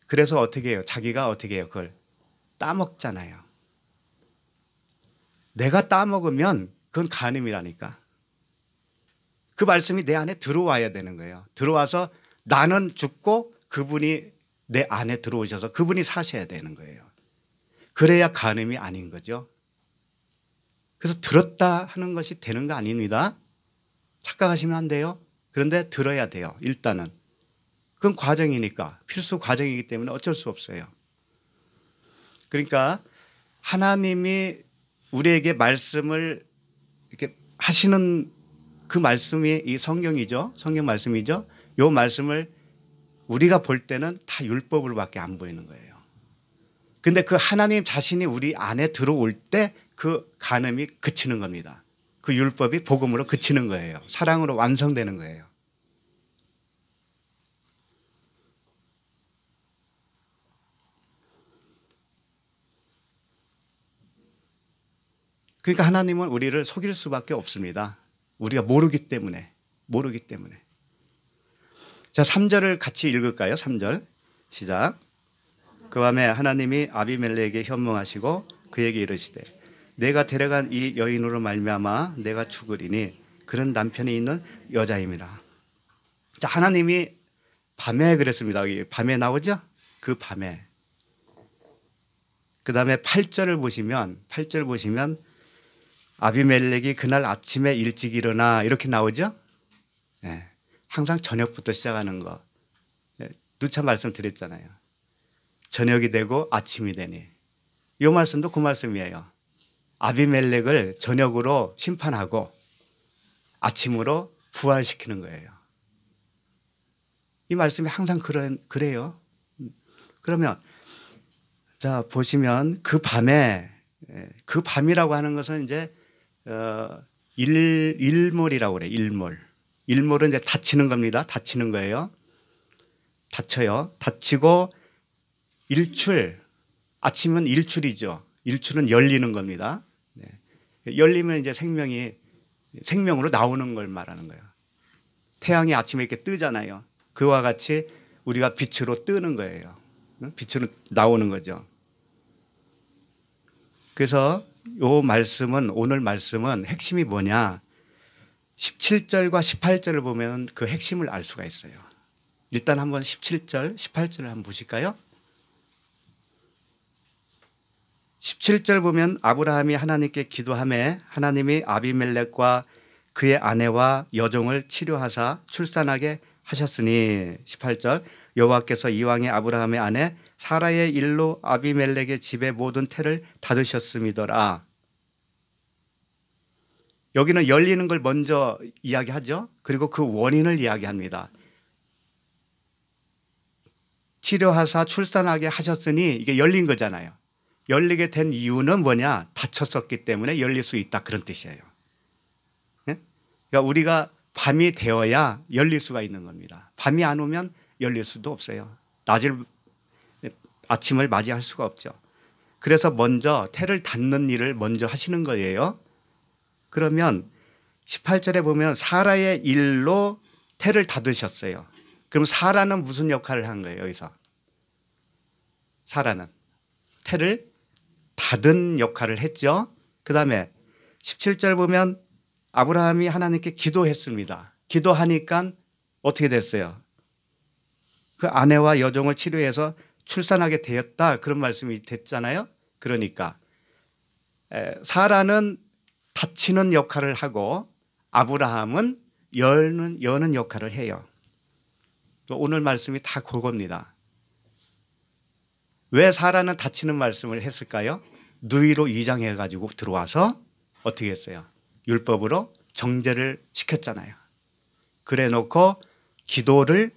그래서 어떻게 해요? 자기가 어떻게 해요? 그걸 따먹잖아요. 내가 따먹으면 그건 간음이라니까. 그 말씀이 내 안에 들어와야 되는 거예요. 들어와서 나는 죽고 그분이 내 안에 들어오셔서 그분이 사셔야 되는 거예요. 그래야 간음이 아닌 거죠. 그래서 들었다 하는 것이 되는 거 아닙니다. 착각하시면 안 돼요. 그런데 들어야 돼요. 일단은. 그건 과정이니까, 필수 과정이기 때문에 어쩔 수 없어요. 그러니까 하나님이 우리에게 말씀을 이렇게 하시는 그 말씀이 이 성경이죠. 성경 말씀이죠. 이 말씀을 우리가 볼 때는 다 율법으로밖에 안 보이는 거예요. 근데 그 하나님 자신이 우리 안에 들어올 때 그 간음이 그치는 겁니다. 그 율법이 복음으로 그치는 거예요. 사랑으로 완성되는 거예요. 그러니까 하나님은 우리를 속일 수밖에 없습니다. 우리가 모르기 때문에. 자, 3절을 같이 읽을까요? 3절 시작. 그 밤에 하나님이 아비멜렉에게 현몽하시고 그에게 이르시되 내가 데려간 이 여인으로 말미암아 내가 죽으리니 그런 남편이 있는 여자임이라. 자, 하나님이 밤에 그랬습니다. 밤에 나오죠? 그 밤에. 그 다음에 8절을 보시면 아비멜렉이 그날 아침에 일찍 일어나 이렇게 나오죠? 네. 항상 저녁부터 시작하는 거. 네. 누차 말씀드렸잖아요. 저녁이 되고 아침이 되니. 이 말씀도 그 말씀이에요. 아비멜렉을 저녁으로 심판하고 아침으로 부활시키는 거예요. 이 말씀이 항상 그래요. 그러면 자 보시면 그 밤에 그 밤이라고 하는 것은 이제 일몰이라고 그래요. 일몰은 이제 닫히는 겁니다. 닫히는 거예요. 닫혀요. 닫히고 일출, 아침은 일출이죠. 일출은 열리는 겁니다. 네. 열리면 이제 생명으로 나오는 걸 말하는 거예요. 태양이 아침에 이렇게 뜨잖아요. 그와 같이 우리가 빛으로 뜨는 거예요. 빛으로 나오는 거죠. 그래서 오늘 말씀은 핵심이 뭐냐? 17절과 18절을 보면 그 핵심을 알 수가 있어요. 일단 한번 17절, 18절을 한번 보실까요? 17절 보면 아브라함이 하나님께 기도하매 하나님이 아비멜렉과 그의 아내와 여종을 치료하사 출산하게 하셨으니 18절 여호와께서 이왕에 아브라함의 아내 사라의 일로 아비멜렉의 집의 모든 태를 닫으셨음이더라. 여기는 열리는 걸 먼저 이야기하죠. 그리고 그 원인을 이야기합니다. 치료하사 출산하게 하셨으니 이게 열린 거잖아요. 열리게 된 이유는 뭐냐? 닫혔었기 때문에 열릴 수 있다. 그런 뜻이에요. 그러니까 우리가 밤이 되어야 열릴 수가 있는 겁니다. 밤이 안 오면 열릴 수도 없어요. 아침을 맞이할 수가 없죠. 그래서 먼저 태를 닫는 일을 먼저 하시는 거예요. 그러면 18절에 보면 사라의 일로 태를 닫으셨어요. 그럼 사라는 무슨 역할을 한 거예요? 여기서 사라는 태를 닫은 역할을 했죠. 그 다음에 17절 보면 아브라함이 하나님께 기도했습니다. 기도하니까 어떻게 됐어요? 그 아내와 여종을 치료해서 출산하게 되었다. 그런 말씀이 됐잖아요. 그러니까 사라는 닫히는 역할을 하고 아브라함은 여는 역할을 해요. 오늘 말씀이 다 그겁니다. 왜 사라는 닫히는 말씀을 했을까요? 누이로 위장해 가지고 들어와서 어떻게 했어요? 율법으로 정죄를 시켰잖아요. 그래 놓고 기도를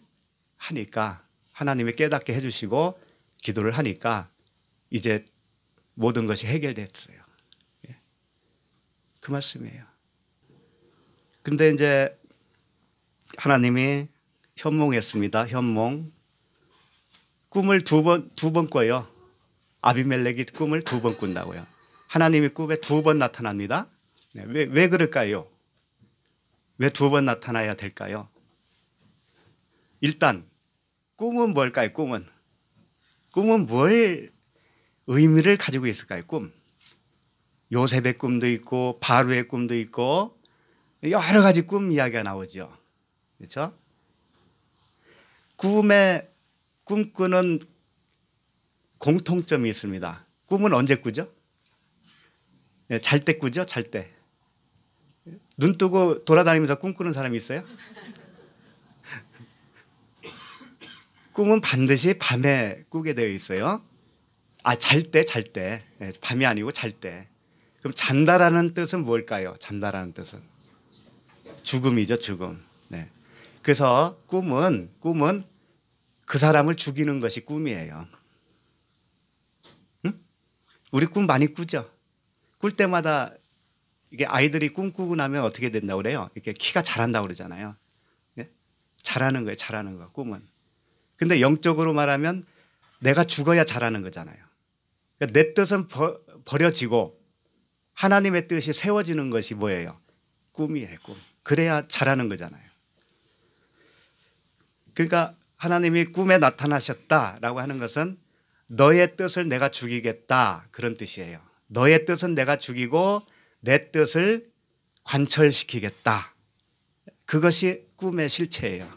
하니까 하나님이 깨닫게 해주시고 기도를 하니까 이제 모든 것이 해결됐어요. 그 말씀이에요. 근데 이제 하나님이 현몽했습니다. 현몽. 꿈을 두 번 꿔요. 아비멜렉이 꿈을 2번 꾼다고요. 하나님이 꿈에 2번 나타납니다. 왜 그럴까요? 왜 2번 나타나야 될까요? 일단 꿈은 뭘까요? 꿈은 뭘 의미를 가지고 있을까요? 꿈. 요셉의 꿈도 있고 바로의 꿈도 있고 여러 가지 꿈 이야기가 나오죠. 그렇죠? 꿈에 꿈꾸는 공통점이 있습니다. 꿈은 언제 꾸죠? 잘 때 꾸죠? 잘 때. 눈 뜨고 돌아다니면서 꿈꾸는 사람이 있어요? 꿈은 반드시 밤에 꾸게 되어 있어요. 잘 때. 밤이 아니고 잘 때. 그럼 잔다라는 뜻은 뭘까요? 잔다라는 뜻은 죽음이죠, 죽음. 네. 그래서 꿈은 그 사람을 죽이는 것이 꿈이에요. 응? 우리 꿈 많이 꾸죠. 꿀 때마다 이게 아이들이 꿈꾸고 나면 어떻게 된다고 그래요? 이렇게 키가 자란다고 그러잖아요. 예? 자라는 거예요, 자라는 거, 꿈은. 근데 영적으로 말하면 내가 죽어야 자라는 거잖아요. 그러니까 내 뜻은 버려지고 하나님의 뜻이 세워지는 것이 뭐예요? 꿈이에요, 꿈. 그래야 자라는 거잖아요. 그러니까 하나님이 꿈에 나타나셨다라고 하는 것은 너의 뜻을 내가 죽이겠다 그런 뜻이에요. 너의 뜻은 내가 죽이고 내 뜻을 관철시키겠다. 그것이 꿈의 실체예요.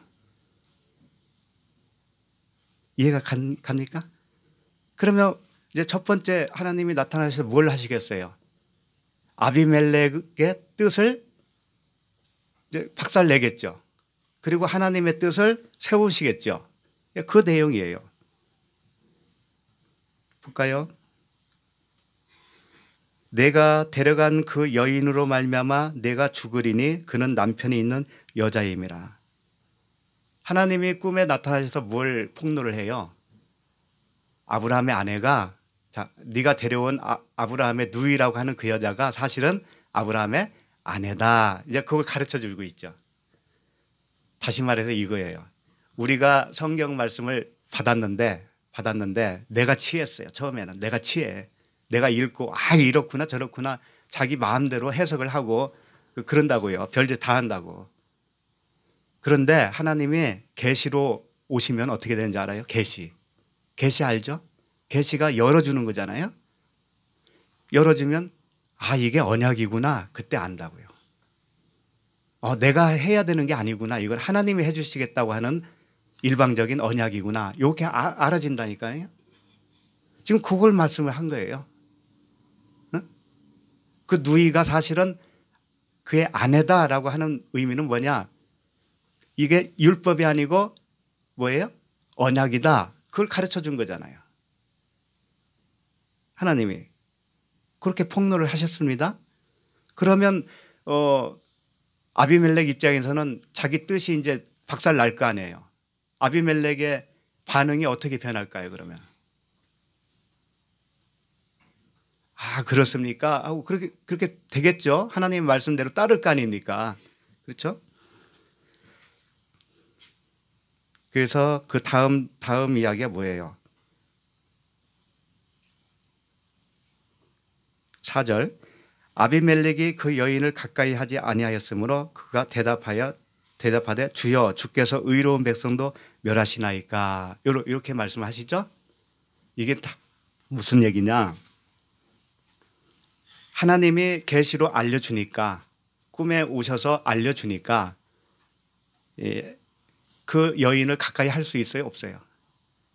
이해가 갑니까? 그러면 이제 첫 번째 하나님이 나타나셔서 뭘 하시겠어요? 아비멜렉의 뜻을 이제 박살내겠죠. 그리고 하나님의 뜻을 세우시겠죠. 그 내용이에요. 볼까요? 내가 데려간 그 여인으로 말미암아 내가 죽으리니 그는 남편이 있는 여자임이라. 하나님이 꿈에 나타나셔서 뭘 폭로를 해요? 아브라함의 아내가 네가 데려온 아브라함의 누이라고 하는 그 여자가 사실은 아브라함의 아내다. 이제 그걸 가르쳐 주고 있죠. 다시 말해서 이거예요. 우리가 성경 말씀을 받았는데 내가 취했어요. 처음에는 내가 취해. 내가 읽고 이렇구나 저렇구나 자기 마음대로 해석을 하고 그런다고요. 별짓 다 한다고. 그런데 하나님이 계시로 오시면 어떻게 되는지 알아요? 계시 알죠? 계시가 열어주는 거잖아요. 열어주면 이게 언약이구나 그때 안다고요. 내가 해야 되는 게 아니구나. 이걸 하나님이 해주시겠다고 하는 일방적인 언약이구나. 이렇게 알아진다니까요. 지금 그걸 말씀을 한 거예요. 응? 그 누이가 사실은 그의 아내다라고 하는 의미는 뭐냐? 이게 율법이 아니고 뭐예요? 언약이다. 그걸 가르쳐 준 거잖아요. 하나님이 그렇게 폭로를 하셨습니다. 그러면 아비멜렉 입장에서는 자기 뜻이 이제 박살 날 거 아니에요. 아비멜렉의 반응이 어떻게 변할까요? 그러면 그렇습니까? 그렇게 되겠죠. 하나님의 말씀대로 따를 거 아닙니까? 그렇죠? 그래서 그 다음 이야기가 뭐예요? 4절 아비멜렉이 그 여인을 가까이 하지 아니하였으므로 그가 대답하되 주여 주께서 의로운 백성도 멸하시나이까. 이렇게 말씀하시죠. 이게 다 무슨 얘기냐? 하나님이 계시로 알려주니까 꿈에 오셔서 알려주니까 그 여인을 가까이 할 수 있어요? 없어요?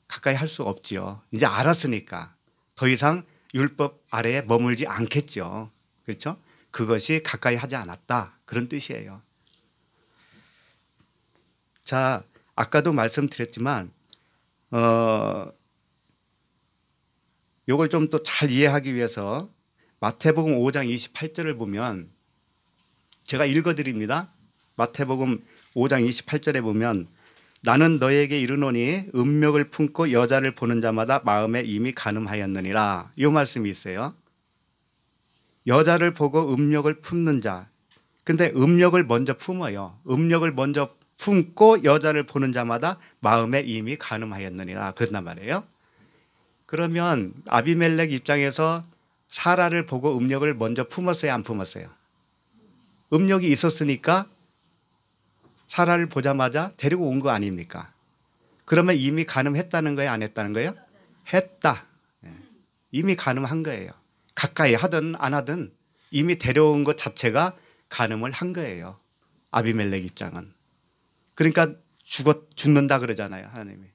가까이 할 수 없지요. 이제 알았으니까 더 이상 율법 아래에 머물지 않겠죠. 그렇죠? 그것이 가까이 하지 않았다. 그런 뜻이에요. 자, 아까도 말씀드렸지만 요걸 좀 또 잘 이해하기 위해서 마태복음 5장 28절을 보면 제가 읽어드립니다. 마태복음 5장 28절에 보면 나는 너에게 이르노니 음욕을 품고 여자를 보는 자마다 마음에 이미 간음하였느니라. 이 말씀이 있어요. 여자를 보고 음욕을 품는 자. 근데 음욕을 먼저 품어요. 음욕을 먼저 품고 여자를 보는 자마다 마음에 이미 간음하였느니라. 그런단 말이에요. 그러면 아비멜렉 입장에서 사라를 보고 음욕을 먼저 품었어요? 안 품었어요? 음욕이 있었으니까 사라를 보자마자 데리고 온 거 아닙니까? 그러면 이미 간음했다는 거예요? 안 했다는 거예요? 했다. 이미 간음한 거예요. 가까이 하든 안 하든 이미 데려온 것 자체가 간음을 한 거예요. 아비멜렉 입장은. 그러니까 죽는다 그러잖아요. 하나님이.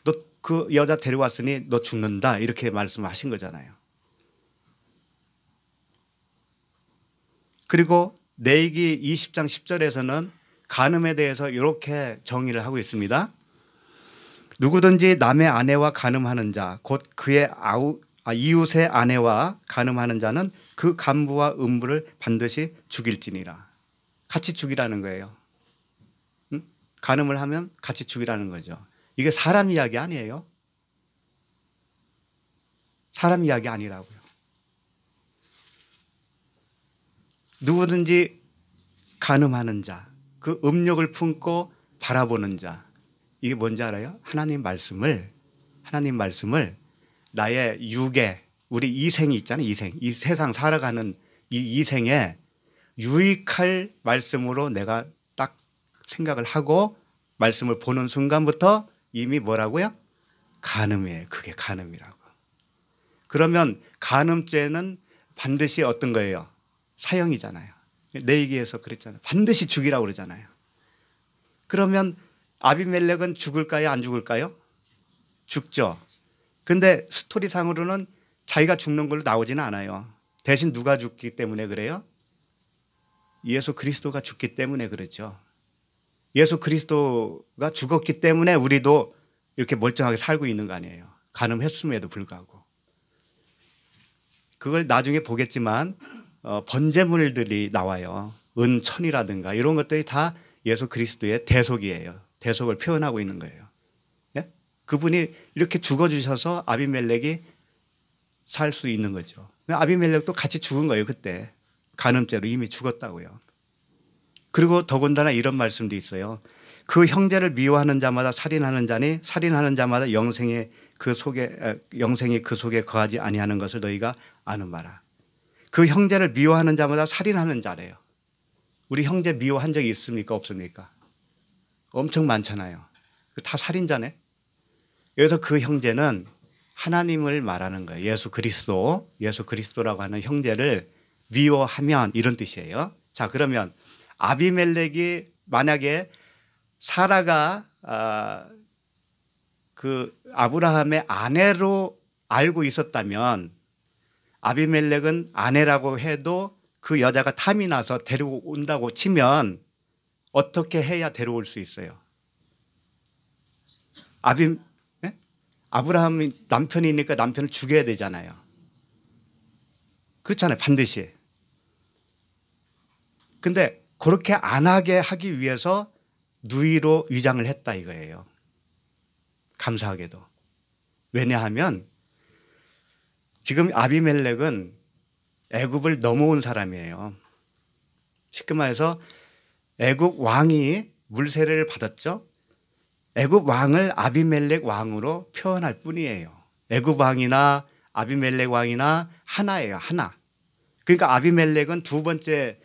너 그 여자 데려왔으니 너 죽는다 이렇게 말씀하신 거잖아요. 그리고 레위기 20장 10절에서는 간음에 대해서 이렇게 정의를 하고 있습니다. 누구든지 남의 아내와 간음하는 자, 곧 그의 이웃의 아내와 간음하는 자는 그 간부와 음부를 반드시 죽일지니라. 같이 죽이라는 거예요. 응? 간음을 하면 같이 죽이라는 거죠. 이게 사람 이야기 아니에요. 사람 이야기 아니라고요. 누구든지 간음하는 자, 그 음욕을 품고 바라보는 자, 이게 뭔지 알아요? 하나님 말씀을 나의 육에, 우리 이생이 있잖아요. 이 세상 살아가는 이 이생에 유익할 말씀으로 내가 딱 생각을 하고 말씀을 보는 순간부터 이미 뭐라고요? 간음이에요. 그게 간음이라고. 그러면 간음죄는 반드시 어떤 거예요? 사형이잖아요. 내 얘기에서 그랬잖아요. 반드시 죽이라고 그러잖아요. 그러면 아비멜렉은 죽을까요? 안 죽을까요? 죽죠. 근데 스토리상으로는 자기가 죽는 걸로 나오지는 않아요. 대신 누가 죽기 때문에 그래요? 예수 그리스도가 죽기 때문에 그렇죠. 예수 그리스도가 죽었기 때문에 우리도 이렇게 멀쩡하게 살고 있는 거 아니에요. 간음했음에도 불구하고. 그걸 나중에 보겠지만 번제물들이 나와요. 은천이라든가 이런 것들이 다 예수 그리스도의 대속이에요. 대속을 표현하고 있는 거예요. 예? 그분이 이렇게 죽어주셔서 아비멜렉이 살 수 있는 거죠. 아비멜렉도 같이 죽은 거예요. 그때 간음죄로 이미 죽었다고요. 그리고 더군다나 이런 말씀도 있어요. 그 형제를 미워하는 자마다 살인하는 자니 살인하는 자마다 영생이 그 속에 거하지 아니하는 것을 너희가 아는 바라. 그 형제를 미워하는 자마다 살인하는 자래요. 우리 형제 미워한 적이 있습니까? 없습니까? 엄청 많잖아요. 다 살인자네. 여기서 그 형제는 하나님을 말하는 거예요. 예수 그리스도라고 하는 형제를 미워하면 이런 뜻이에요. 자, 그러면 아비멜렉이 만약에 사라가 그 아브라함의 아내로 알고 있었다면 아비멜렉은 아내라고 해도 그 여자가 탐이 나서 데려온다고 치면 어떻게 해야 데려올 수 있어요? 아브라함이 남편이니까 남편을 죽여야 되잖아요. 그렇잖아요. 반드시. 근데 그렇게 안 하게 하기 위해서 누이로 위장을 했다 이거예요. 감사하게도. 왜냐하면 지금 아비멜렉은 애굽을 넘어온 사람이에요. 쉽게 말해서 애굽 왕이 물세례를 받았죠. 애굽 왕을 아비멜렉 왕으로 표현할 뿐이에요. 애굽 왕이나 아비멜렉 왕이나 하나예요. 하나. 그러니까 아비멜렉은 두 번째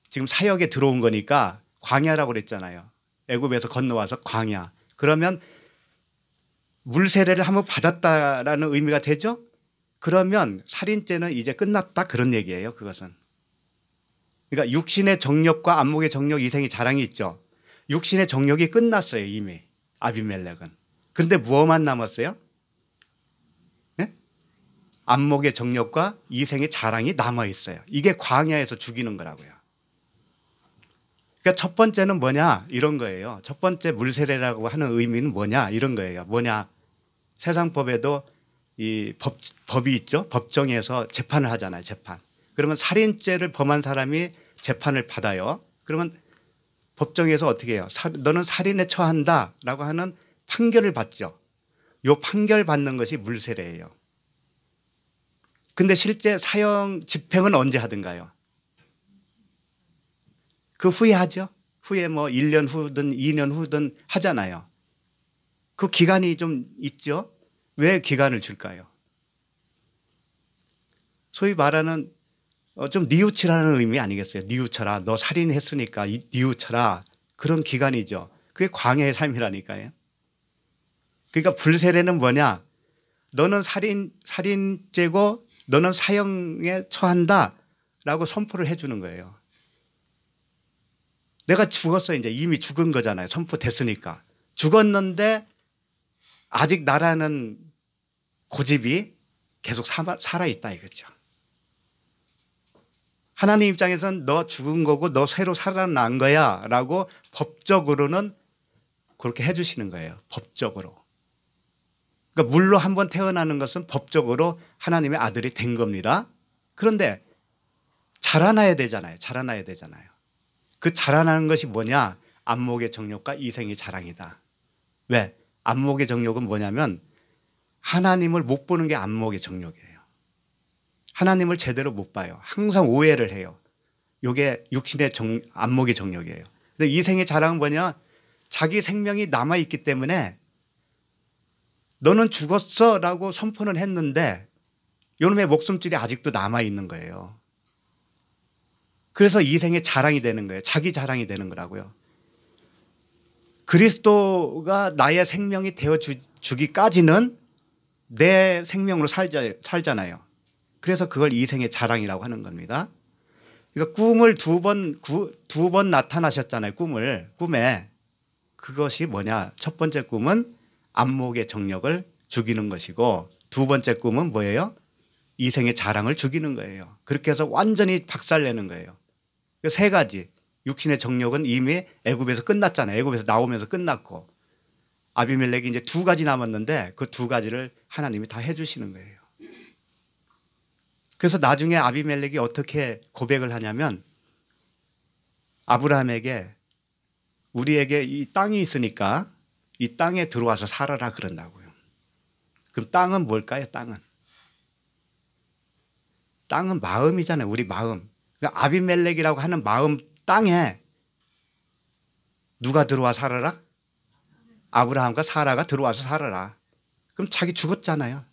지금 사역에 들어온 거니까 광야라고 그랬잖아요. 애굽에서 건너와서 광야. 그러면 물세례를 한번 받았다라는 의미가 되죠. 그러면 살인죄는 이제 끝났다 그런 얘기예요. 그것은. 그러니까 육신의 정욕과 안목의 정욕 이생의 자랑이 있죠. 육신의 정욕이 끝났어요. 이미 아비멜렉은. 그런데 무엇만 남았어요? 네? 안목의 정욕과 이생의 자랑이 남아있어요. 이게 광야에서 죽이는 거라고요. 그러니까 첫 번째는 뭐냐 이런 거예요. 첫 번째 물세례라고 하는 의미는 뭐냐 이런 거예요. 뭐냐 세상 법에도 이 법이 있죠. 법정에서 재판을 하잖아요. 재판. 그러면 살인죄를 범한 사람이 재판을 받아요. 그러면 법정에서 어떻게 해요? 너는 살인에 처한다라고 하는 판결을 받죠. 이 판결 받는 것이 물세례예요. 근데 실제 사형 집행은 언제 하든가요? 그 후에 하죠. 후에 뭐 1년 후든 2년 후든 하잖아요. 그 기간이 좀 있죠. 왜 기간을 줄까요? 소위 말하는 좀 뉘우치라는 의미 아니겠어요? 뉘우쳐라. 너 살인했으니까 뉘우쳐라. 그런 기간이죠. 그게 광야의 삶이라니까요. 그러니까 불세례는 뭐냐? 너는 살인죄고 너는 사형에 처한다라고 선포를 해주는 거예요. 내가 죽었어. 이제 이미 죽은 거잖아요. 선포됐으니까. 죽었는데 아직 나라는 고집이 계속 살아있다 이거죠. 하나님 입장에서는 너 죽은 거고 너 새로 살아난 거야 라고 법적으로는 그렇게 해 주시는 거예요. 법적으로. 그러니까 물로 한번 태어나는 것은 법적으로 하나님의 아들이 된 겁니다. 그런데 자라나야 되잖아요. 자라나야 되잖아요. 그 자라나는 것이 뭐냐? 안목의 정욕과 이생의 자랑이다. 왜? 안목의 정욕은 뭐냐면 하나님을 못 보는 게 안목의 정욕이에요. 하나님을 제대로 못 봐요. 항상 오해를 해요. 이게 육신의 안목의 정욕이에요. 근데 이생의 자랑은 뭐냐? 자기 생명이 남아있기 때문에 너는 죽었어 라고 선포는 했는데 이놈의 목숨줄이 아직도 남아있는 거예요. 그래서 이생의 자랑이 되는 거예요. 자기 자랑이 되는 거라고요. 그리스도가 나의 생명이 되어주기까지는 내 생명으로 살잖아요. 그래서 그걸 이생의 자랑이라고 하는 겁니다. 그러니까 꿈을 두 번 나타나셨잖아요. 꿈에. 그것이 뭐냐? 첫 번째 꿈은 안목의 정력을 죽이는 것이고 두 번째 꿈은 뭐예요? 이생의 자랑을 죽이는 거예요. 그렇게 해서 완전히 박살내는 거예요. 세 가지. 육신의 정력은 이미 애굽에서 끝났잖아요. 애굽에서 나오면서 끝났고 아비멜렉이 이제 두 가지 남았는데 그 두 가지를 하나님이 다 해주시는 거예요. 그래서 나중에 아비멜렉이 어떻게 고백을 하냐면 아브라함에게 우리에게 이 땅이 있으니까 이 땅에 들어와서 살아라 그런다고요. 그럼 땅은 뭘까요? 땅은 마음이잖아요. 우리 마음. 그러니까 아비멜렉이라고 하는 마음 땅에 누가 들어와 살아라? 아브라함과 사라가 들어와서 살아라. 그럼 자기 죽었잖아요.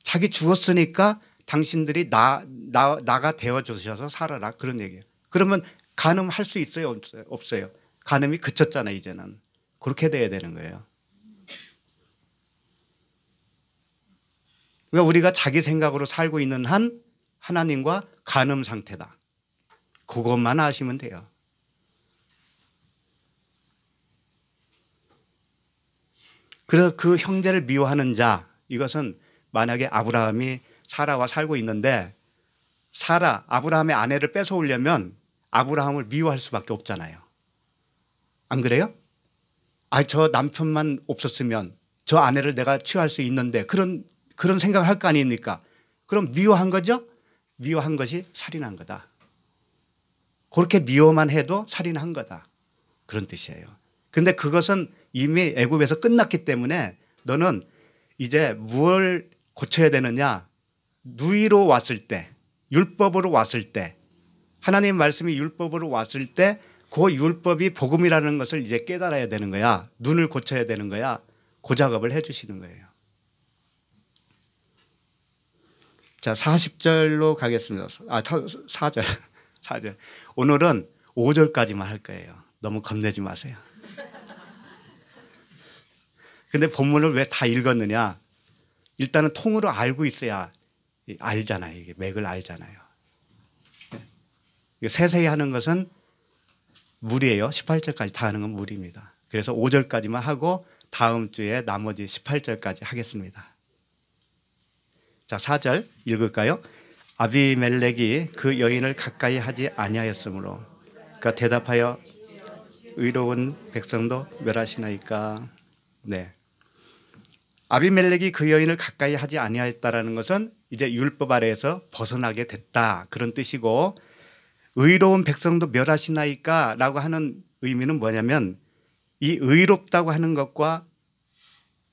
자기 죽었으니까 당신들이 나가 되어주셔서 살아라. 그런 얘기예요. 그러면 간음할 수 있어요? 없어요? 간음이 그쳤잖아요. 이제는. 그렇게 돼야 되는 거예요. 그러니까 우리가 자기 생각으로 살고 있는 한 하나님과 간음 상태다. 그것만 아시면 돼요. 그래서 그 형제를 미워하는 자, 이것은 만약에 아브라함이 사라와 살고 있는데 아브라함의 아내를 뺏어오려면 아브라함을 미워할 수밖에 없잖아요. 안 그래요? 저 남편만 없었으면 저 아내를 내가 취할 수 있는데 그런 생각을 할 거 아닙니까? 그럼 미워한 거죠? 미워한 것이 살인한 거다. 그렇게 미워만 해도 살인한 거다. 그런 뜻이에요. 그런데 그것은 이미 애굽에서 끝났기 때문에 너는 이제 무엇을 고쳐야 되느냐? 누이로 왔을 때, 율법으로 왔을 때, 하나님 말씀이 율법으로 왔을 때 그 율법이 복음이라는 것을 이제 깨달아야 되는 거야. 눈을 고쳐야 되는 거야. 그 작업을 해 주시는 거예요. 자, 40절로 가겠습니다. 4절. 오늘은 5절까지만 할 거예요. 너무 겁내지 마세요. 근데 본문을 왜 다 읽었느냐? 일단은 통으로 알고 있어야 알잖아요. 이게 맥을 알잖아요. 세세히 하는 것은 무리예요. 18절까지 다 하는 건 무리입니다. 그래서 5절까지만 하고 다음 주에 나머지 18절까지 하겠습니다. 자, 4절 읽을까요? 아비멜렉이 그 여인을 가까이 하지 아니하였으므로 그가 대답하여 의로운 백성도 멸하시나이까. 네. 아비멜렉이 그 여인을 가까이 하지 아니하였다라는 것은 이제 율법 아래에서 벗어나게 됐다 그런 뜻이고, 의로운 백성도 멸하시나이까 라고 하는 의미는 뭐냐면 이 의롭다고 하는 것과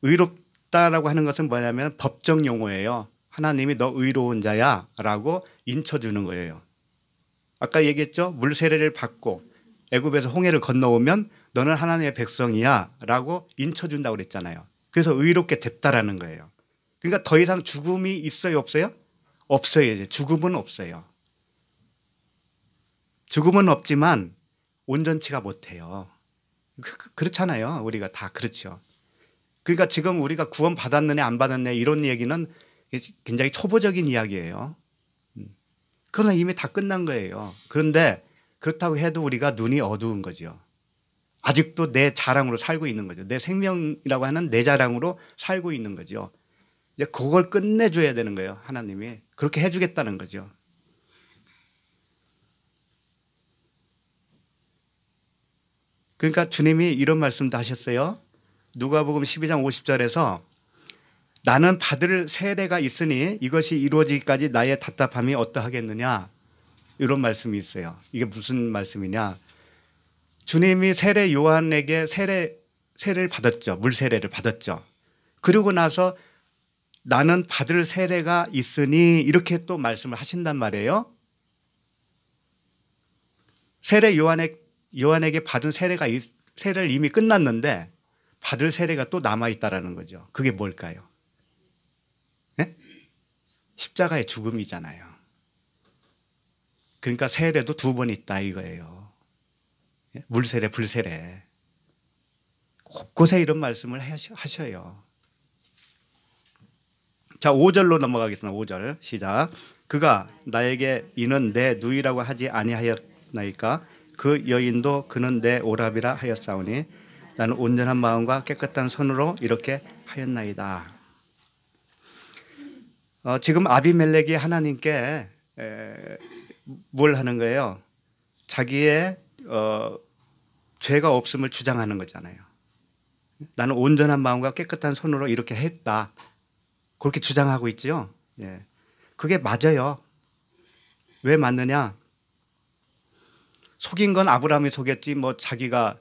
의롭다라고 하는 것은 뭐냐면 법정 용어예요. 하나님이 너 의로운 자야 라고 인쳐주는 거예요. 아까 얘기했죠. 물세례를 받고 애굽에서 홍해를 건너오면 너는 하나님의 백성이야 라고 인쳐준다고 그랬잖아요. 그래서 의롭게 됐다라는 거예요. 그러니까 더 이상 죽음이 있어요? 없어요? 없어요. 이제 죽음은 없어요. 죽음은 없지만 온전치가 못해요. 그렇잖아요. 우리가 다 그렇죠. 그러니까 지금 우리가 구원 받았느냐 안 받았느냐 이런 얘기는 굉장히 초보적인 이야기예요. 그건 이미 다 끝난 거예요. 그런데 그렇다고 해도 우리가 눈이 어두운 거죠. 아직도 내 자랑으로 살고 있는 거죠. 내 생명이라고 하는 내 자랑으로 살고 있는 거죠. 이제 그걸 끝내줘야 되는 거예요. 하나님이 그렇게 해주겠다는 거죠. 그러니까 주님이 이런 말씀도 하셨어요. 누가복음 12장 50절에서 나는 받을 세례가 있으니 이것이 이루어지기까지 나의 답답함이 어떠하겠느냐, 이런 말씀이 있어요. 이게 무슨 말씀이냐? 주님이 세례 요한에게 세례를 받았죠. 물 세례를 받았죠. 그리고 나서 나는 받을 세례가 있으니 이렇게 또 말씀을 하신단 말이에요. 세례 요한에게 받은 세례를 이미 끝났는데 받을 세례가 또 남아 있다라는 거죠. 그게 뭘까요? 네? 십자가의 죽음이잖아요. 그러니까 세례도 두 번 있다 이거예요. 물세례, 불세례. 곳곳에 이런 말씀을 하셔요. 자, 5절로 넘어가겠습니다. 5절 시작. 그가 나에게 이는 내 누이라고 하지 아니하였나이까 그 여인도 그는 내 오라비라 하였사오니 나는 온전한 마음과 깨끗한 손으로 이렇게 하였나이다. 지금 아비멜렉이 하나님께 뭘 하는 거예요? 자기의 죄가 없음을 주장하는 거잖아요. 나는 온전한 마음과 깨끗한 손으로 이렇게 했다. 그렇게 주장하고 있죠. 예. 그게 맞아요. 왜 맞느냐? 속인 건 아브라함이 속였지 뭐 자기가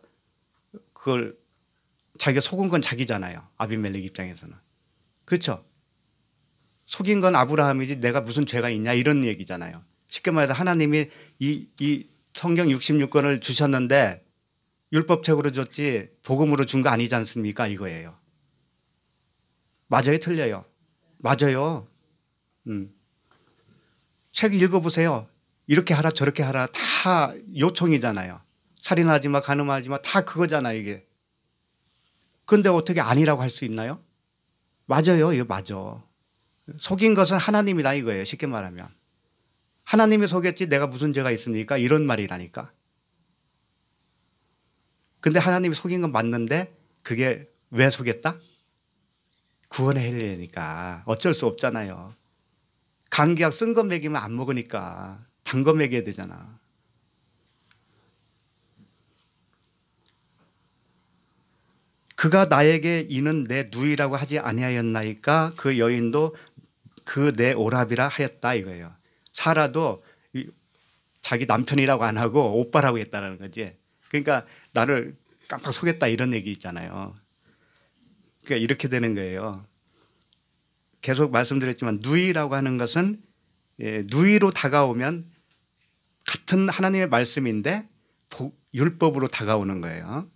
속은 건 자기잖아요. 아비멜렉 입장에서는. 그렇죠? 속인 건 아브라함이지 내가 무슨 죄가 있냐 이런 얘기잖아요. 쉽게 말해서 하나님이 이 성경 66권을 주셨는데 율법책으로 줬지 복음으로 준 거 아니지 않습니까? 이거예요. 맞아요? 틀려요? 맞아요. 책 읽어보세요. 이렇게 하라 저렇게 하라 다 요청이잖아요. 살인하지 마, 간음하지 마, 다 그거잖아요 이게. 그런데 어떻게 아니라고 할 수 있나요? 맞아요. 이거 맞아. 속인 것은 하나님이다 이거예요. 쉽게 말하면. 하나님이 속였지 내가 무슨 죄가 있습니까? 이런 말이라니까. 근데 하나님이 속인 건 맞는데 그게 왜 속였다? 구원의 헬리니까 어쩔 수 없잖아요. 감기약 쓴 거 먹이면 안 먹으니까 단 거 먹여야 되잖아. 그가 나에게 이는 내 누이라고 하지 아니하였나이까 그 여인도 그 내 오라비라 하였다 이거예요. 사라도 자기 남편이라고 안 하고 오빠라고 했다는 거지. 그러니까 나를 깜빡 속였다 이런 얘기 있잖아요. 그러니까 이렇게 되는 거예요. 계속 말씀드렸지만 누이라고 하는 것은 누이로 다가오면 같은 하나님의 말씀인데 율법으로 다가오는 거예요.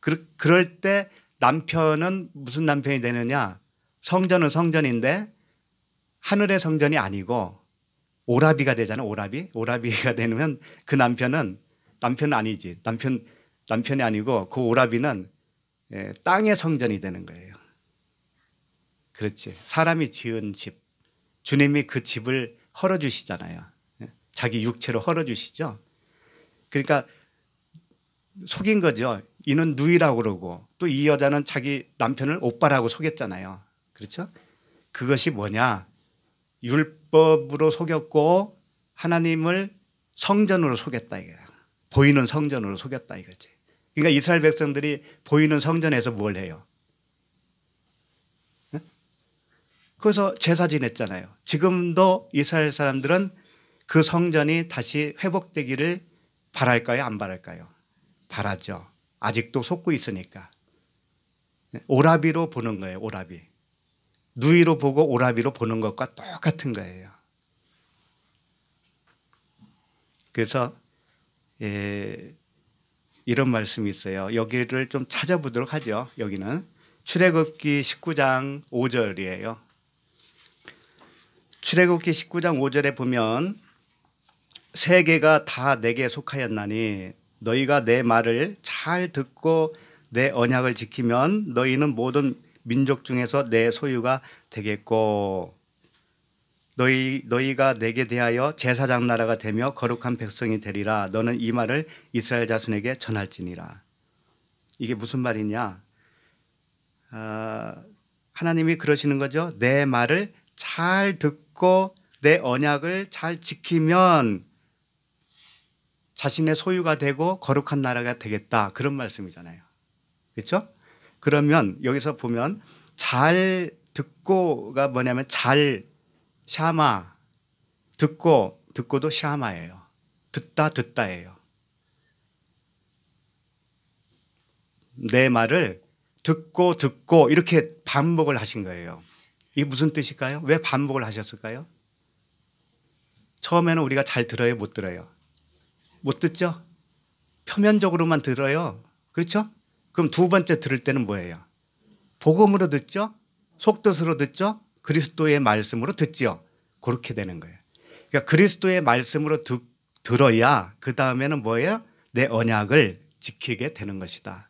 그럴 때 남편은 무슨 남편이 되느냐? 성전은 성전인데 하늘의 성전이 아니고 오라비가 되잖아요. 오라비가 되면 그 남편은 아니지. 남편이 아니고 그 오라비는 땅의 성전이 되는 거예요. 그렇지. 사람이 지은 집. 주님이 그 집을 헐어주시잖아요. 자기 육체로 헐어주시죠. 그러니까 속인 거죠. 이는 누이라고 그러고 또 이 여자는 자기 남편을 오빠라고 속였잖아요. 그렇죠? 그것이 뭐냐? 율법으로 속였고 하나님을 성전으로 속였다 이거야. 보이는 성전으로 속였다 이거지. 그러니까 이스라엘 백성들이 보이는 성전에서 뭘 해요? 그래서 제사 지냈잖아요. 지금도 이스라엘 사람들은 그 성전이 다시 회복되기를 바랄까요? 안 바랄까요? 바라죠. 아직도 속고 있으니까. 오라비로 보는 거예요. 오라비. 누이로 보고 오라비로 보는 것과 똑같은 거예요. 그래서 이런 말씀이 있어요. 여기를 좀 찾아보도록 하죠. 여기는 출애굽기 19장 5절이에요. 출애굽기 19장 5절에 보면 세계가 다 내게 속하였나니 너희가 내 말을 잘 듣고 내 언약을 지키면 너희는 모든 민족 중에서 내 소유가 되겠고 너희가 내게 대하여 제사장 나라가 되며 거룩한 백성이 되리라. 너는 이 말을 이스라엘 자손에게 전할지니라. 이게 무슨 말이냐? 하나님이 그러시는 거죠. 내 말을 잘 듣고 내 언약을 잘 지키면 자신의 소유가 되고 거룩한 나라가 되겠다. 그런 말씀이잖아요. 그렇죠? 그러면 여기서 보면 잘 듣고가 뭐냐면 잘 샤마 듣고도 샤마예요. 듣다예요. 내 말을 듣고 이렇게 반복을 하신 거예요. 이게 무슨 뜻일까요? 왜 반복을 하셨을까요? 처음에는 우리가 잘 들어요, 못 들어요? 못 듣죠? 표면적으로만 들어요. 그렇죠? 그럼 두 번째 들을 때는 뭐예요? 복음으로 듣죠? 속뜻으로 듣죠? 그리스도의 말씀으로 듣죠? 그렇게 되는 거예요. 그러니까 그리스도의 말씀으로 들어야 그 다음에는 뭐예요? 내 언약을 지키게 되는 것이다.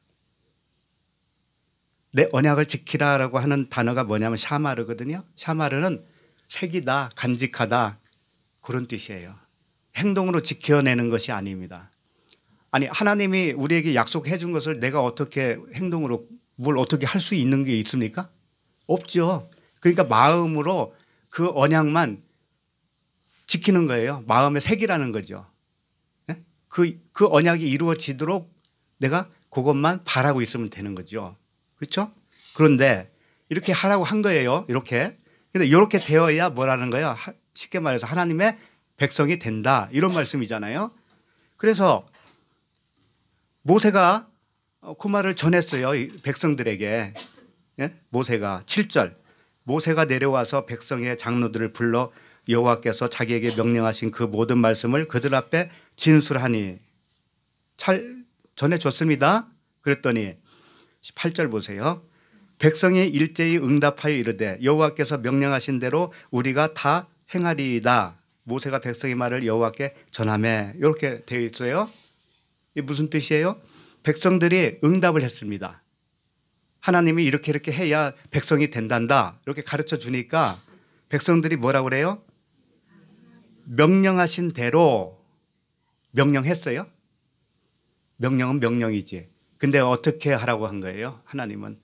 내 언약을 지키라라고 하는 단어가 뭐냐면 샤마르거든요. 샤마르는 새기다, 간직하다 그런 뜻이에요. 행동으로 지켜내는 것이 아닙니다. 아니 하나님이 우리에게 약속해 준 것을 내가 어떻게 행동으로 뭘 어떻게 할 수 있는 게 있습니까? 없죠. 그러니까 마음으로 그 언약만 지키는 거예요. 마음에 새기라는 거죠. 그 언약이 이루어지도록 내가 그것만 바라고 있으면 되는 거죠. 그렇죠? 그런데 이렇게 하라고 한 거예요. 이렇게. 근데 이렇게 되어야 뭐라는 거예요? 쉽게 말해서 하나님의 백성이 된다. 이런 말씀이잖아요. 그래서 모세가 그 말을 전했어요. 백성들에게. 모세가 7절. 모세가 내려와서 백성의 장로들을 불러 여호와께서 자기에게 명령하신 그 모든 말씀을 그들 앞에 진술하니 잘 전해줬습니다. 그랬더니 18절 보세요. 백성이 일제히 응답하여 이르되 여호와께서 명령하신 대로 우리가 다 행하리이다. 모세가 백성의 말을 여호와께 전하매 이렇게 되어 있어요. 이게 무슨 뜻이에요? 백성들이 응답을 했습니다. 하나님이 이렇게 해야 백성이 된단다. 이렇게 가르쳐 주니까 백성들이 뭐라고 그래요? 명령하신 대로 명령했어요. 명령은 명령이지. 근데 어떻게 하라고 한 거예요? 하나님은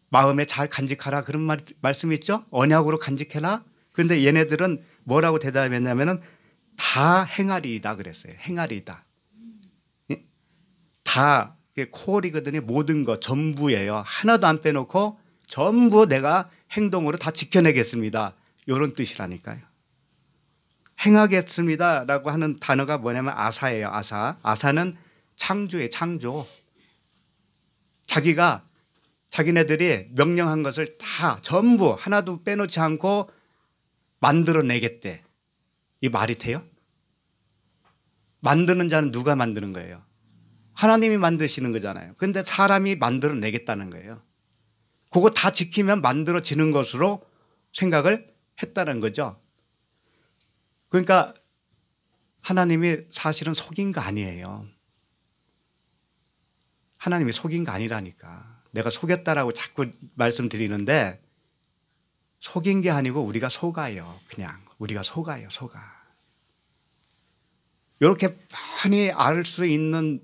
마음에 잘 간직하라 그런 말씀 있죠? 언약으로 간직해라. 그런데 얘네들은 뭐라고 대답했냐면은 다 행하리이다 그랬어요. 행하리이다. 다 콜이거든요. 모든 거 전부예요. 하나도 안 빼놓고 전부 내가 행동으로 다 지켜내겠습니다. 이런 뜻이라니까요. 행하겠습니다라고 하는 단어가 뭐냐면 아사예요. 아사는 창조예요. 창조. 자기네들이 명령한 것을 다 전부 하나도 빼놓지 않고 만들어내겠대. 이 말이 돼요? 만드는 자는 누가 만드는 거예요? 하나님이 만드시는 거잖아요. 그런데 사람이 만들어내겠다는 거예요. 그거 다 지키면 만들어지는 것으로 생각을 했다는 거죠. 그러니까 하나님이 사실은 속인 거 아니에요. 하나님이 속인 거 아니라니까. 내가 속였다라고 자꾸 말씀드리는데 속인 게 아니고 우리가 속아요. 그냥 우리가 속아요. 속아. 이렇게 많이 알 수 있는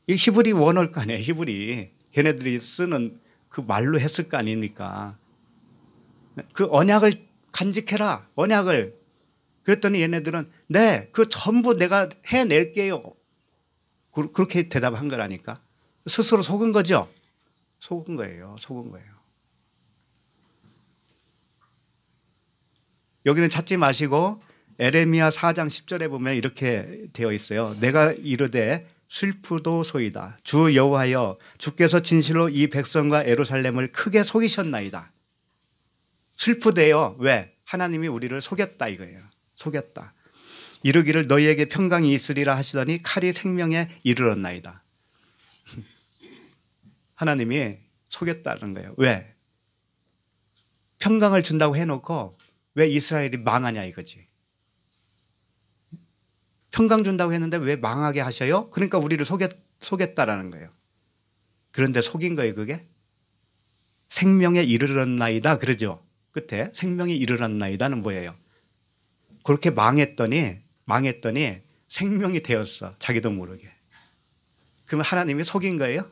이 히브리 원어일 거 아니에요. 히브리. 걔네들이 쓰는 그 말로 했을 거 아닙니까. 그 언약을 간직해라. 언약을. 그랬더니 얘네들은 네, 그 전부 내가 해낼게요. 그렇게 대답한 거라니까. 스스로 속은 거죠. 속은 거예요. 속은 거예요. 여기는 찾지 마시고 에레미야 4장 10절에 보면 이렇게 되어 있어요. 내가 이르되 슬프도소이다. 주 여호와여 주께서 진실로 이 백성과 예루살렘을 크게 속이셨나이다. 슬프대요. 왜? 하나님이 우리를 속였다 이거예요. 속였다. 이르기를 너희에게 평강이 있으리라 하시더니 칼이 생명에 이르렀나이다. 하나님이 속였다는 거예요. 왜? 평강을 준다고 해놓고 왜 이스라엘이 망하냐 이거지. 평강 준다고 했는데 왜 망하게 하셔요? 그러니까 우리를 속였다라는 거예요. 그런데 속인 거예요 그게? 생명에 이르렀나이다 그러죠. 끝에 생명이 이르렀나이다는 뭐예요? 그렇게 망했더니 생명이 되었어. 자기도 모르게. 그러면 하나님이 속인 거예요?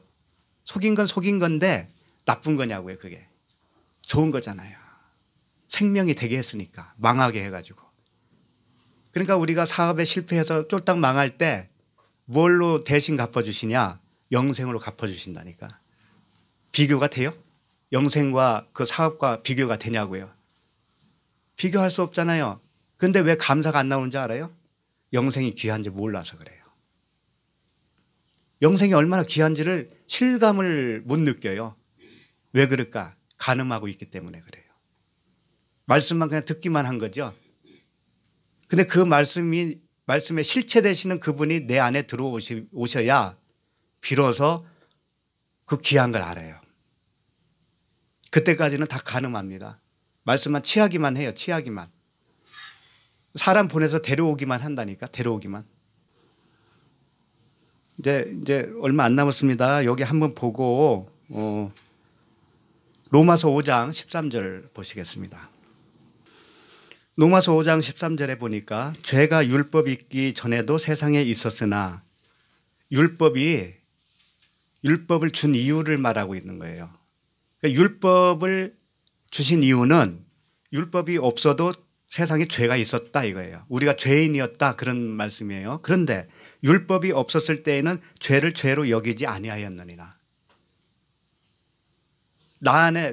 속인 건 속인 건데 나쁜 거냐고요 그게. 좋은 거잖아요. 생명이 되게 했으니까 망하게 해가지고. 그러니까 우리가 사업에 실패해서 쫄딱 망할 때 뭘로 대신 갚아주시냐? 영생으로 갚아주신다니까. 비교가 돼요? 영생과 그 사업과 비교가 되냐고요. 비교할 수 없잖아요. 근데 왜 감사가 안 나오는지 알아요? 영생이 귀한지 몰라서 그래요. 영생이 얼마나 귀한지를 실감을 못 느껴요. 왜 그럴까? 간음하고 있기 때문에 그래요. 말씀만 그냥 듣기만 한 거죠. 근데 그 말씀에 실체 되시는 그분이 내 안에 들어오셔야 비로소 그 귀한 걸 알아요. 그때까지는 다 간음합니다. 말씀만 취하기만 해요. 취하기만. 사람 보내서 데려오기만 한다니까. 데려오기만. 이제 얼마 안 남았습니다. 여기 한번 보고 로마서 5장 13절 보시겠습니다. 로마서 5장 13절에 보니까 죄가 율법이 있기 전에도 세상에 있었으나 율법을 준 이유를 말하고 있는 거예요. 그러니까 율법을 주신 이유는 율법이 없어도 세상에 죄가 있었다 이거예요. 우리가 죄인이었다 그런 말씀이에요. 그런데 율법이 없었을 때에는 죄를 죄로 여기지 아니하였느니라.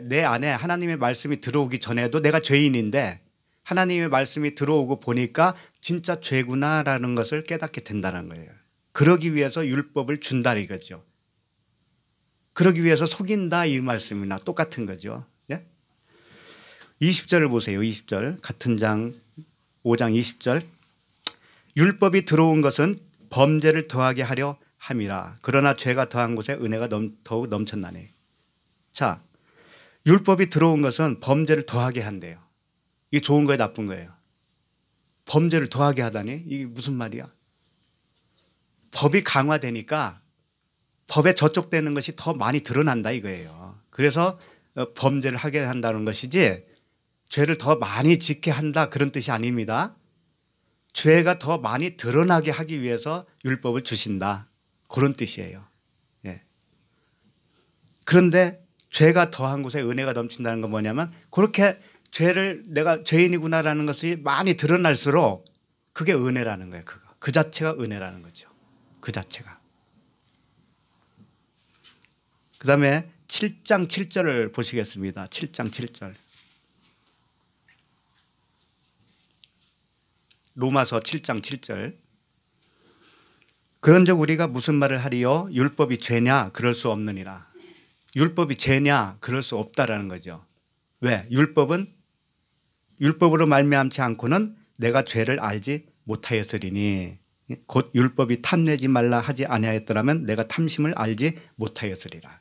내 안에 하나님의 말씀이 들어오기 전에도 내가 죄인인데 하나님의 말씀이 들어오고 보니까 진짜 죄구나라는 것을 깨닫게 된다는 거예요. 그러기 위해서 율법을 준다 이거죠. 그러기 위해서 속인다 이 말씀이나 똑같은 거죠. 20절을 보세요. 20절 같은 장 5장 20절 율법이 들어온 것은 범죄를 더하게 하려 함이라. 그러나 죄가 더한 곳에 은혜가 더욱 넘쳤나니. 자, 율법이 들어온 것은 범죄를 더하게 한대요. 이게 좋은 거예요, 나쁜 거예요? 범죄를 더하게 하다니 이게 무슨 말이야? 법이 강화되니까 법에 저촉되는 것이 더 많이 드러난다 이거예요. 그래서 범죄를 하게 한다는 것이지 죄를 더 많이 짓게 한다 그런 뜻이 아닙니다. 죄가 더 많이 드러나게 하기 위해서 율법을 주신다 그런 뜻이에요. 예. 그런데 죄가 더한 곳에 은혜가 넘친다는 건 뭐냐면 그렇게 죄를 내가 죄인이구나라는 것이 많이 드러날수록 그게 은혜라는 거예요. 그 자체가 은혜라는 거죠. 그 자체가. 그다음에 7장 7절을 보시겠습니다. 7장 7절. 로마서 7장 7절. 그런즉 우리가 무슨 말을 하리요? 율법이 죄냐? 그럴 수 없느니라. 율법이 죄냐? 그럴 수 없다라는 거죠. 왜? 율법으로 말미암지 않고는 내가 죄를 알지 못하였으리니 곧 율법이 탐내지 말라 하지 아니하였더라면 내가 탐심을 알지 못하였으리라.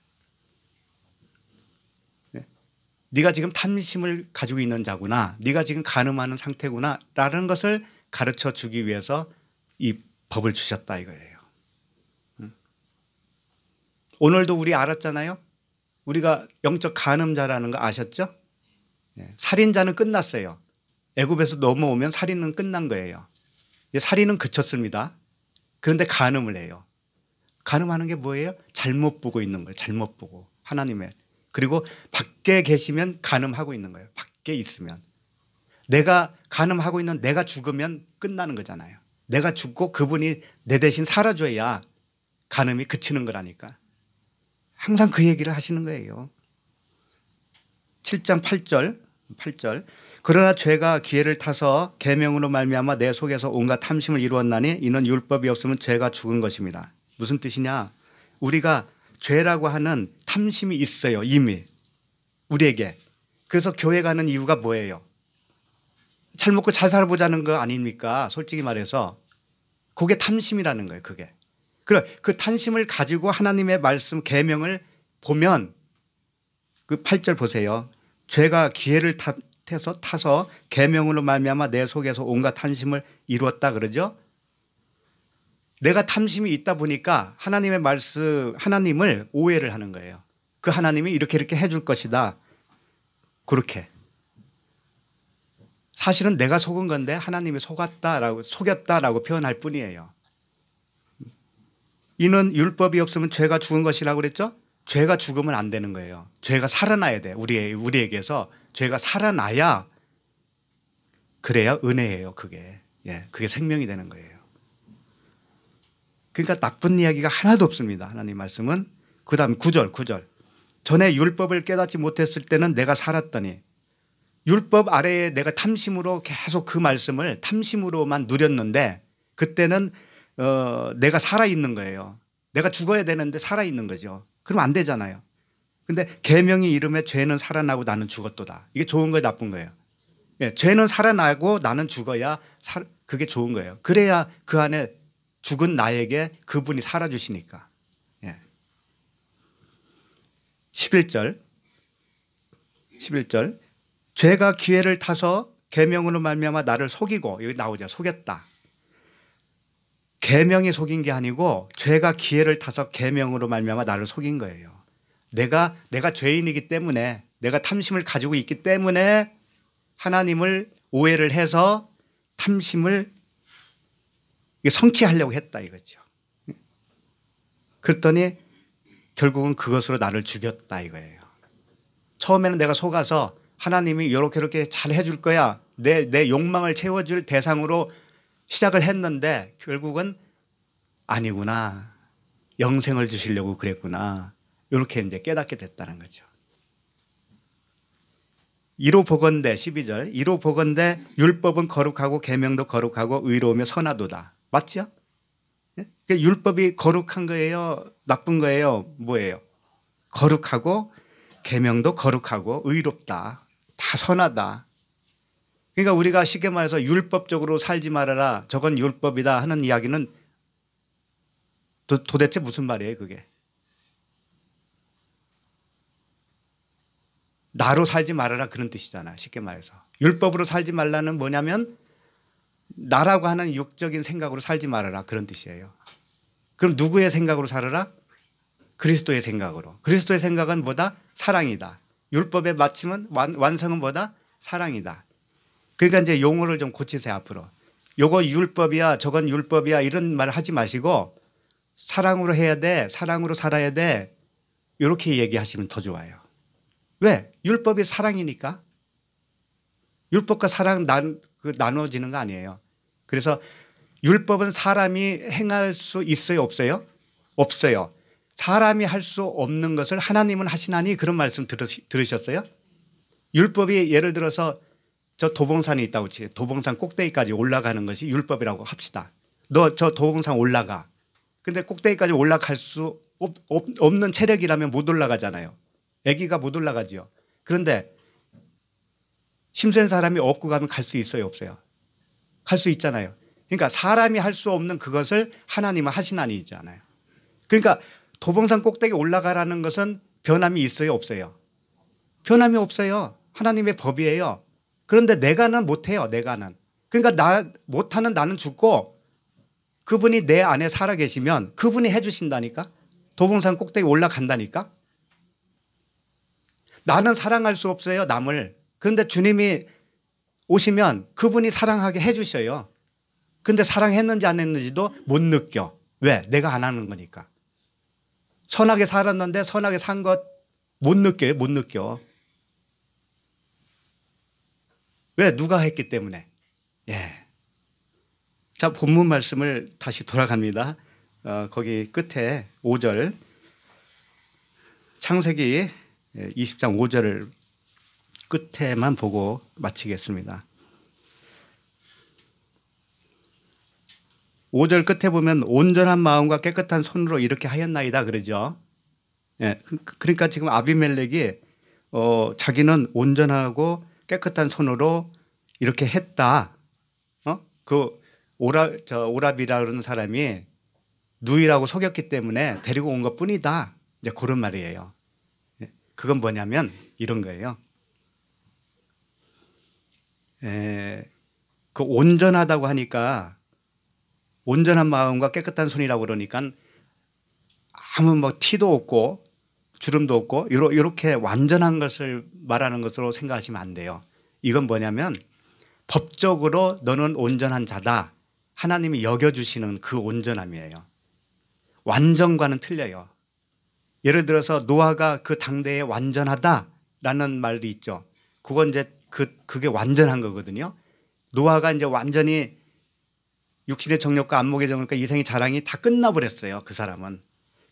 네가 지금 탐심을 가지고 있는 자구나. 네가 지금 간음하는 상태구나 라는 것을 가르쳐 주기 위해서 이 법을 주셨다 이거예요. 오늘도 우리 알았잖아요. 우리가 영적 간음자라는 거 아셨죠? 살인자는 끝났어요. 애굽에서 넘어오면 살인은 끝난 거예요. 살인은 그쳤습니다. 그런데 간음을 해요. 간음하는 게 뭐예요? 잘못 보고 있는 거예요. 잘못 보고 하나님의. 그리고 밖에 계시면 간음하고 있는 거예요. 밖에 있으면. 내가 간음하고 있는 내가 죽으면 끝나는 거잖아요. 내가 죽고 그분이 내 대신 사라져야 간음이 그치는 거라니까. 항상 그 얘기를 하시는 거예요. 7장 8절. 그러나 죄가 기회를 타서 계명으로 말미암아 내 속에서 온갖 탐심을 이루었나니 이는 율법이 없으면 죄가 죽은 것입니다. 무슨 뜻이냐? 우리가 죄라고 하는 탐심이 있어요. 이미 우리에게. 그래서 교회 가는 이유가 뭐예요? 잘 먹고 잘 살아보자는 거 아닙니까? 솔직히 말해서 그게 탐심이라는 거예요. 그게. 그 탐심을 가지고 하나님의 말씀 계명을 보면 그 8절 보세요. 죄가 기회를 타서 계명으로 말미암아 내 속에서 온갖 탐심을 이루었다 그러죠. 내가 탐심이 있다 보니까 하나님의 말씀 하나님을 오해를 하는 거예요. 그 하나님이 이렇게 해줄 것이다. 그렇게. 사실은 내가 속은 건데 하나님이 속였다라고 표현할 뿐이에요. 이는 율법이 없으면 죄가 죽은 것이라고 그랬죠? 죄가 죽으면 안 되는 거예요. 죄가 살아나야 돼. 우리에게서 죄가 살아나야 그래야 은혜예요. 그게. 그게 생명이 되는 거예요. 그러니까 나쁜 이야기가 하나도 없습니다. 하나님 말씀은. 그 다음 9절. 전에 율법을 깨닫지 못했을 때는 내가 살았더니 율법 아래에 내가 탐심으로 계속 그 말씀을 탐심으로만 누렸는데 그때는 내가 살아있는 거예요. 내가 죽어야 되는데 살아있는 거죠. 그럼 안 되잖아요. 근데 계명이 이름에 죄는 살아나고 나는 죽었도다. 이게 좋은 거예요, 나쁜 거예요? 예, 죄는 살아나고 나는 죽어야 그게 좋은 거예요. 그래야 그 안에 죽은 나에게 그분이 살아주시니까. 예. 11절 죄가 기회를 타서 계명으로 말미암아 나를 속이고, 여기 나오죠. 속였다. 계명이 속인 게 아니고 죄가 기회를 타서 계명으로 말미암아 나를 속인 거예요. 내가 죄인이기 때문에, 내가 탐심을 가지고 있기 때문에 하나님을 오해를 해서 탐심을 성취하려고 했다 이거죠. 그랬더니 결국은 그것으로 나를 죽였다 이거예요. 처음에는 내가 속아서 하나님이 이렇게 잘 해줄 거야, 내 욕망을 채워줄 대상으로 시작을 했는데 결국은 아니구나, 영생을 주시려고 그랬구나, 이렇게 이제 깨닫게 됐다는 거죠. 이로 보건대 12절 이로 보건대 율법은 거룩하고 계명도 거룩하고 의로우며 선하도다. 맞죠? 그러니까 율법이 거룩한 거예요, 나쁜 거예요, 뭐예요? 거룩하고 계명도 거룩하고 의롭다, 다 선하다. 그러니까 우리가 쉽게 말해서 율법적으로 살지 말아라, 저건 율법이다 하는 이야기는 도대체 무슨 말이에요 그게? 나로 살지 말아라 그런 뜻이잖아. 쉽게 말해서 율법으로 살지 말라는 뭐냐면 나라고 하는 육적인 생각으로 살지 말아라 그런 뜻이에요. 그럼 누구의 생각으로 살아라? 그리스도의 생각으로. 그리스도의 생각은 뭐다? 사랑이다. 율법의 마침은 완성은 뭐다? 사랑이다. 그러니까 이제 용어를 좀 고치세요 앞으로. 요거 율법이야 저건 율법이야 이런 말 하지 마시고 사랑으로 해야 돼, 사랑으로 살아야 돼, 이렇게 얘기하시면 더 좋아요. 왜? 율법이 사랑이니까. 율법과 사랑 나눠지는 거 아니에요. 그래서 율법은 사람이 행할 수 있어요 없어요? 없어요. 사람이 할 수 없는 것을 하나님은 하시나니, 그런 말씀 들으셨어요? 율법이 예를 들어서 저 도봉산이 있다고 치요. 도봉산 꼭대기까지 올라가는 것이 율법이라고 합시다. 너 저 도봉산 올라가. 근데 꼭대기까지 올라갈 수 없는 체력이라면 못 올라가잖아요. 아기가 못 올라가죠. 그런데 심센 사람이 업고 가면 갈 수 있어요 없어요? 갈 수 있잖아요. 그러니까 사람이 할 수 없는 그것을 하나님은 하시나니 있잖아요. 그러니까 도봉산 꼭대기 올라가라는 것은 변함이 있어요 없어요? 변함이 없어요. 하나님의 법이에요. 그런데 내가는 못해요. 내가는. 그러니까 못하는 나는 죽고 그분이 내 안에 살아 계시면 그분이 해 주신다니까. 도봉산 꼭대기 올라간다니까. 나는 사랑할 수 없어요 남을. 그런데 주님이 오시면 그분이 사랑하게 해 주셔요. 그런데 사랑했는지 안 했는지도 못 느껴. 왜? 내가 안 하는 거니까. 선하게 살았는데 선하게 산 것 못 느껴요. 못 느껴. 왜? 누가 했기 때문에. 예. 자, 본문 말씀을 다시 돌아갑니다. 거기 끝에 5절, 창세기 20장 5절을 끝에만 보고 마치겠습니다. 5절 끝에 보면 온전한 마음과 깨끗한 손으로 이렇게 하였나이다 그러죠. 예, 그러니까 지금 아비멜렉이 자기는 온전하고 깨끗한 손으로 이렇게 했다. 그 오라비라 그러는 사람이 누이라고 속였기 때문에 데리고 온 것뿐이다. 이제 그런 말이에요. 그건 뭐냐면 이런 거예요. 그 온전하다고 하니까, 온전한 마음과 깨끗한 손이라고 그러니까 아무 뭐 티도 없고 주름도 없고 이렇게 완전한 것을 말하는 것으로 생각하시면 안 돼요. 이건 뭐냐면 법적으로 너는 온전한 자다, 하나님이 여겨주시는 그 온전함이에요. 완전과는 틀려요. 예를 들어서 노아가 그 당대에 완전하다라는 말도 있죠. 그건 이제 그게 완전한 거거든요. 노아가 이제 완전히 육신의 정욕과 안목의 정욕과 이생의 자랑이 다 끝나버렸어요. 그 사람은.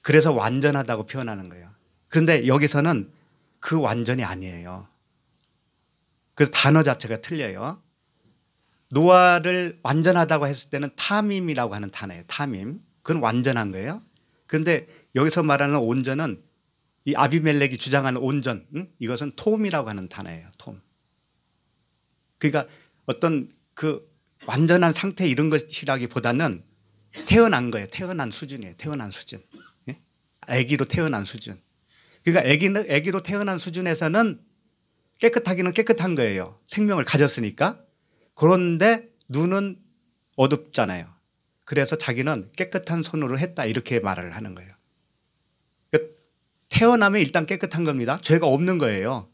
그래서 완전하다고 표현하는 거예요. 그런데 여기서는 그 완전이 아니에요. 그 단어 자체가 틀려요. 노아를 완전하다고 했을 때는 타밈이라고 하는 단어예요. 타밈. 그건 완전한 거예요. 그런데 여기서 말하는 온전은 이 아비멜렉이 주장하는 온전, 이것은 톰이라고 하는 단어예요. 톰. 그러니까 어떤 그 완전한 상태 이런 것이라기보다는 태어난 거예요. 태어난 수준이에요. 태어난 수준. 예? 아기로 태어난 수준. 그러니까 아기로 태어난 수준에서는 깨끗하기는 깨끗한 거예요. 생명을 가졌으니까. 그런데 눈은 어둡잖아요. 그래서 자기는 깨끗한 손으로 했다 이렇게 말을 하는 거예요. 그러니까 태어나면 일단 깨끗한 겁니다. 죄가 없는 거예요.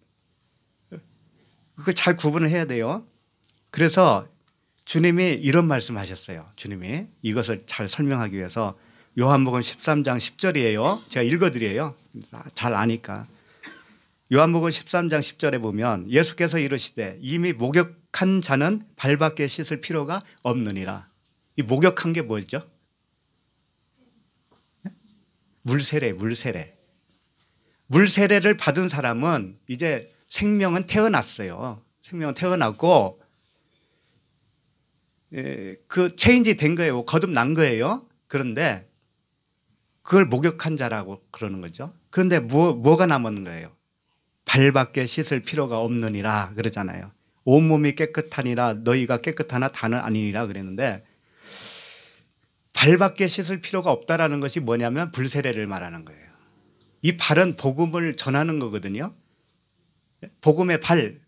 그걸 잘 구분을 해야 돼요. 그래서 주님이 이런 말씀하셨어요. 주님이 이것을 잘 설명하기 위해서 요한복음 13장 10절이에요. 제가 읽어드려요. 잘 아니까. 요한복음 13장 10절에 보면 예수께서 이르시되 이미 목욕한 자는 발밖에 씻을 필요가 없느니라. 이 목욕한 게 뭐죠? 물세례. 물세례를 받은 사람은 이제 생명은 태어났어요. 생명은 태어났고 그 체인지 된 거예요. 거듭난 거예요. 그런데 그걸 목욕한 자라고 그러는 거죠. 그런데 뭐가 남은 거예요? 발밖에 씻을 필요가 없느니라 그러잖아요. 온몸이 깨끗하니라 너희가 깨끗하나 다는 아니니라 그랬는데 발밖에 씻을 필요가 없다라는 것이 뭐냐면 불세례를 말하는 거예요. 이 발은 복음을 전하는 거거든요. 복음의 발,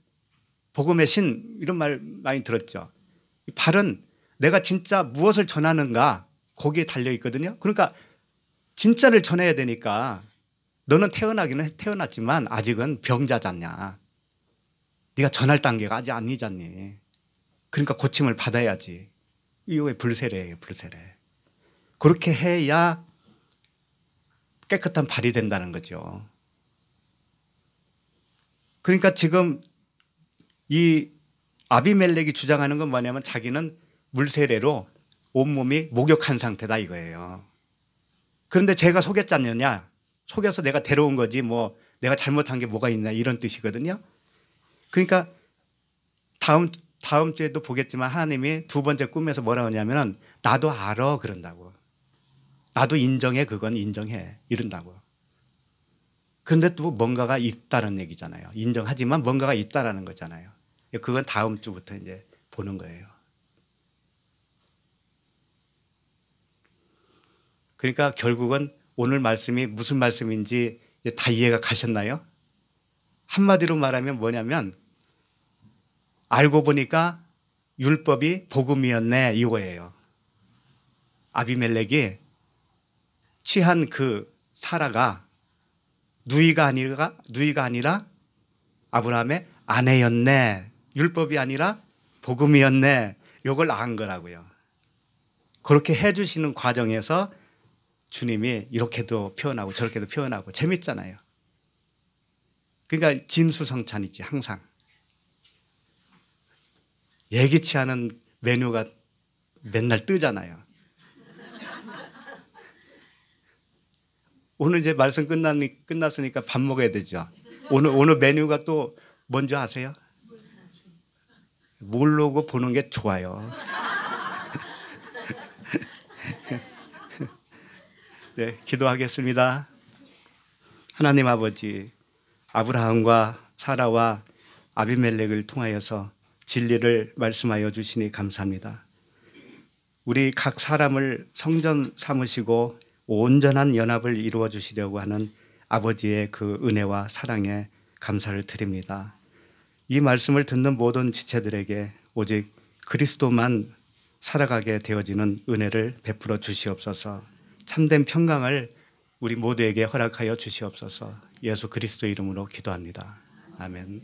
복음의 신 이런 말 많이 들었죠. 이 발은 내가 진짜 무엇을 전하는가 거기에 달려 있거든요. 그러니까 진짜를 전해야 되니까 너는 태어나기는 태어났지만 아직은 병자잖냐. 네가 전할 단계가 아직 아니잖니. 그러니까 고침을 받아야지. 이게 불세례예요. 불세례. 그렇게 해야 깨끗한 발이 된다는 거죠. 그러니까 지금 이 아비멜렉이 주장하는 건 뭐냐면 자기는 물세례로 온몸이 목욕한 상태다 이거예요. 그런데 제가 속였잖느냐. 속여서 내가 데려온 거지 뭐 내가 잘못한 게 뭐가 있나 이런 뜻이거든요. 그러니까 다음 주에도 보겠지만 하나님이 두 번째 꿈에서 뭐라고 하냐면 나도 알아 그런다고. 나도 인정해 그건 인정해 이런다고. 그런데 또 뭔가가 있다는 얘기잖아요. 인정하지만 뭔가가 있다라는 거잖아요. 그건 다음 주부터 이제 보는 거예요. 그러니까 결국은 오늘 말씀이 무슨 말씀인지 다 이해가 가셨나요? 한마디로 말하면 뭐냐면 알고 보니까 율법이 복음이었네 이거예요. 아비멜렉이 취한 그 사라가 누이가 아니라 아브라함의 아내였네. 율법이 아니라 복음이었네. 이걸 안 거라고요. 그렇게 해주시는 과정에서 주님이 이렇게도 표현하고 저렇게도 표현하고 재밌잖아요. 그러니까 진수성찬이지 항상. 예기치 않은 메뉴가 맨날 뜨잖아요. 오늘 이제 말씀 끝났으니까 밥 먹어야 되죠. 오늘 메뉴가 또 뭔지 아세요? 모르고 보는 게 좋아요. 네, 기도하겠습니다. 하나님 아버지, 아브라함과 사라와 아비멜렉을 통하여서 진리를 말씀하여 주시니 감사합니다. 우리 각 사람을 성전 삼으시고 온전한 연합을 이루어 주시려고 하는 아버지의 그 은혜와 사랑에 감사를 드립니다. 이 말씀을 듣는 모든 지체들에게 오직 그리스도만 살아가게 되어지는 은혜를 베풀어 주시옵소서. 참된 평강을 우리 모두에게 허락하여 주시옵소서. 예수 그리스도 이름으로 기도합니다. 아멘.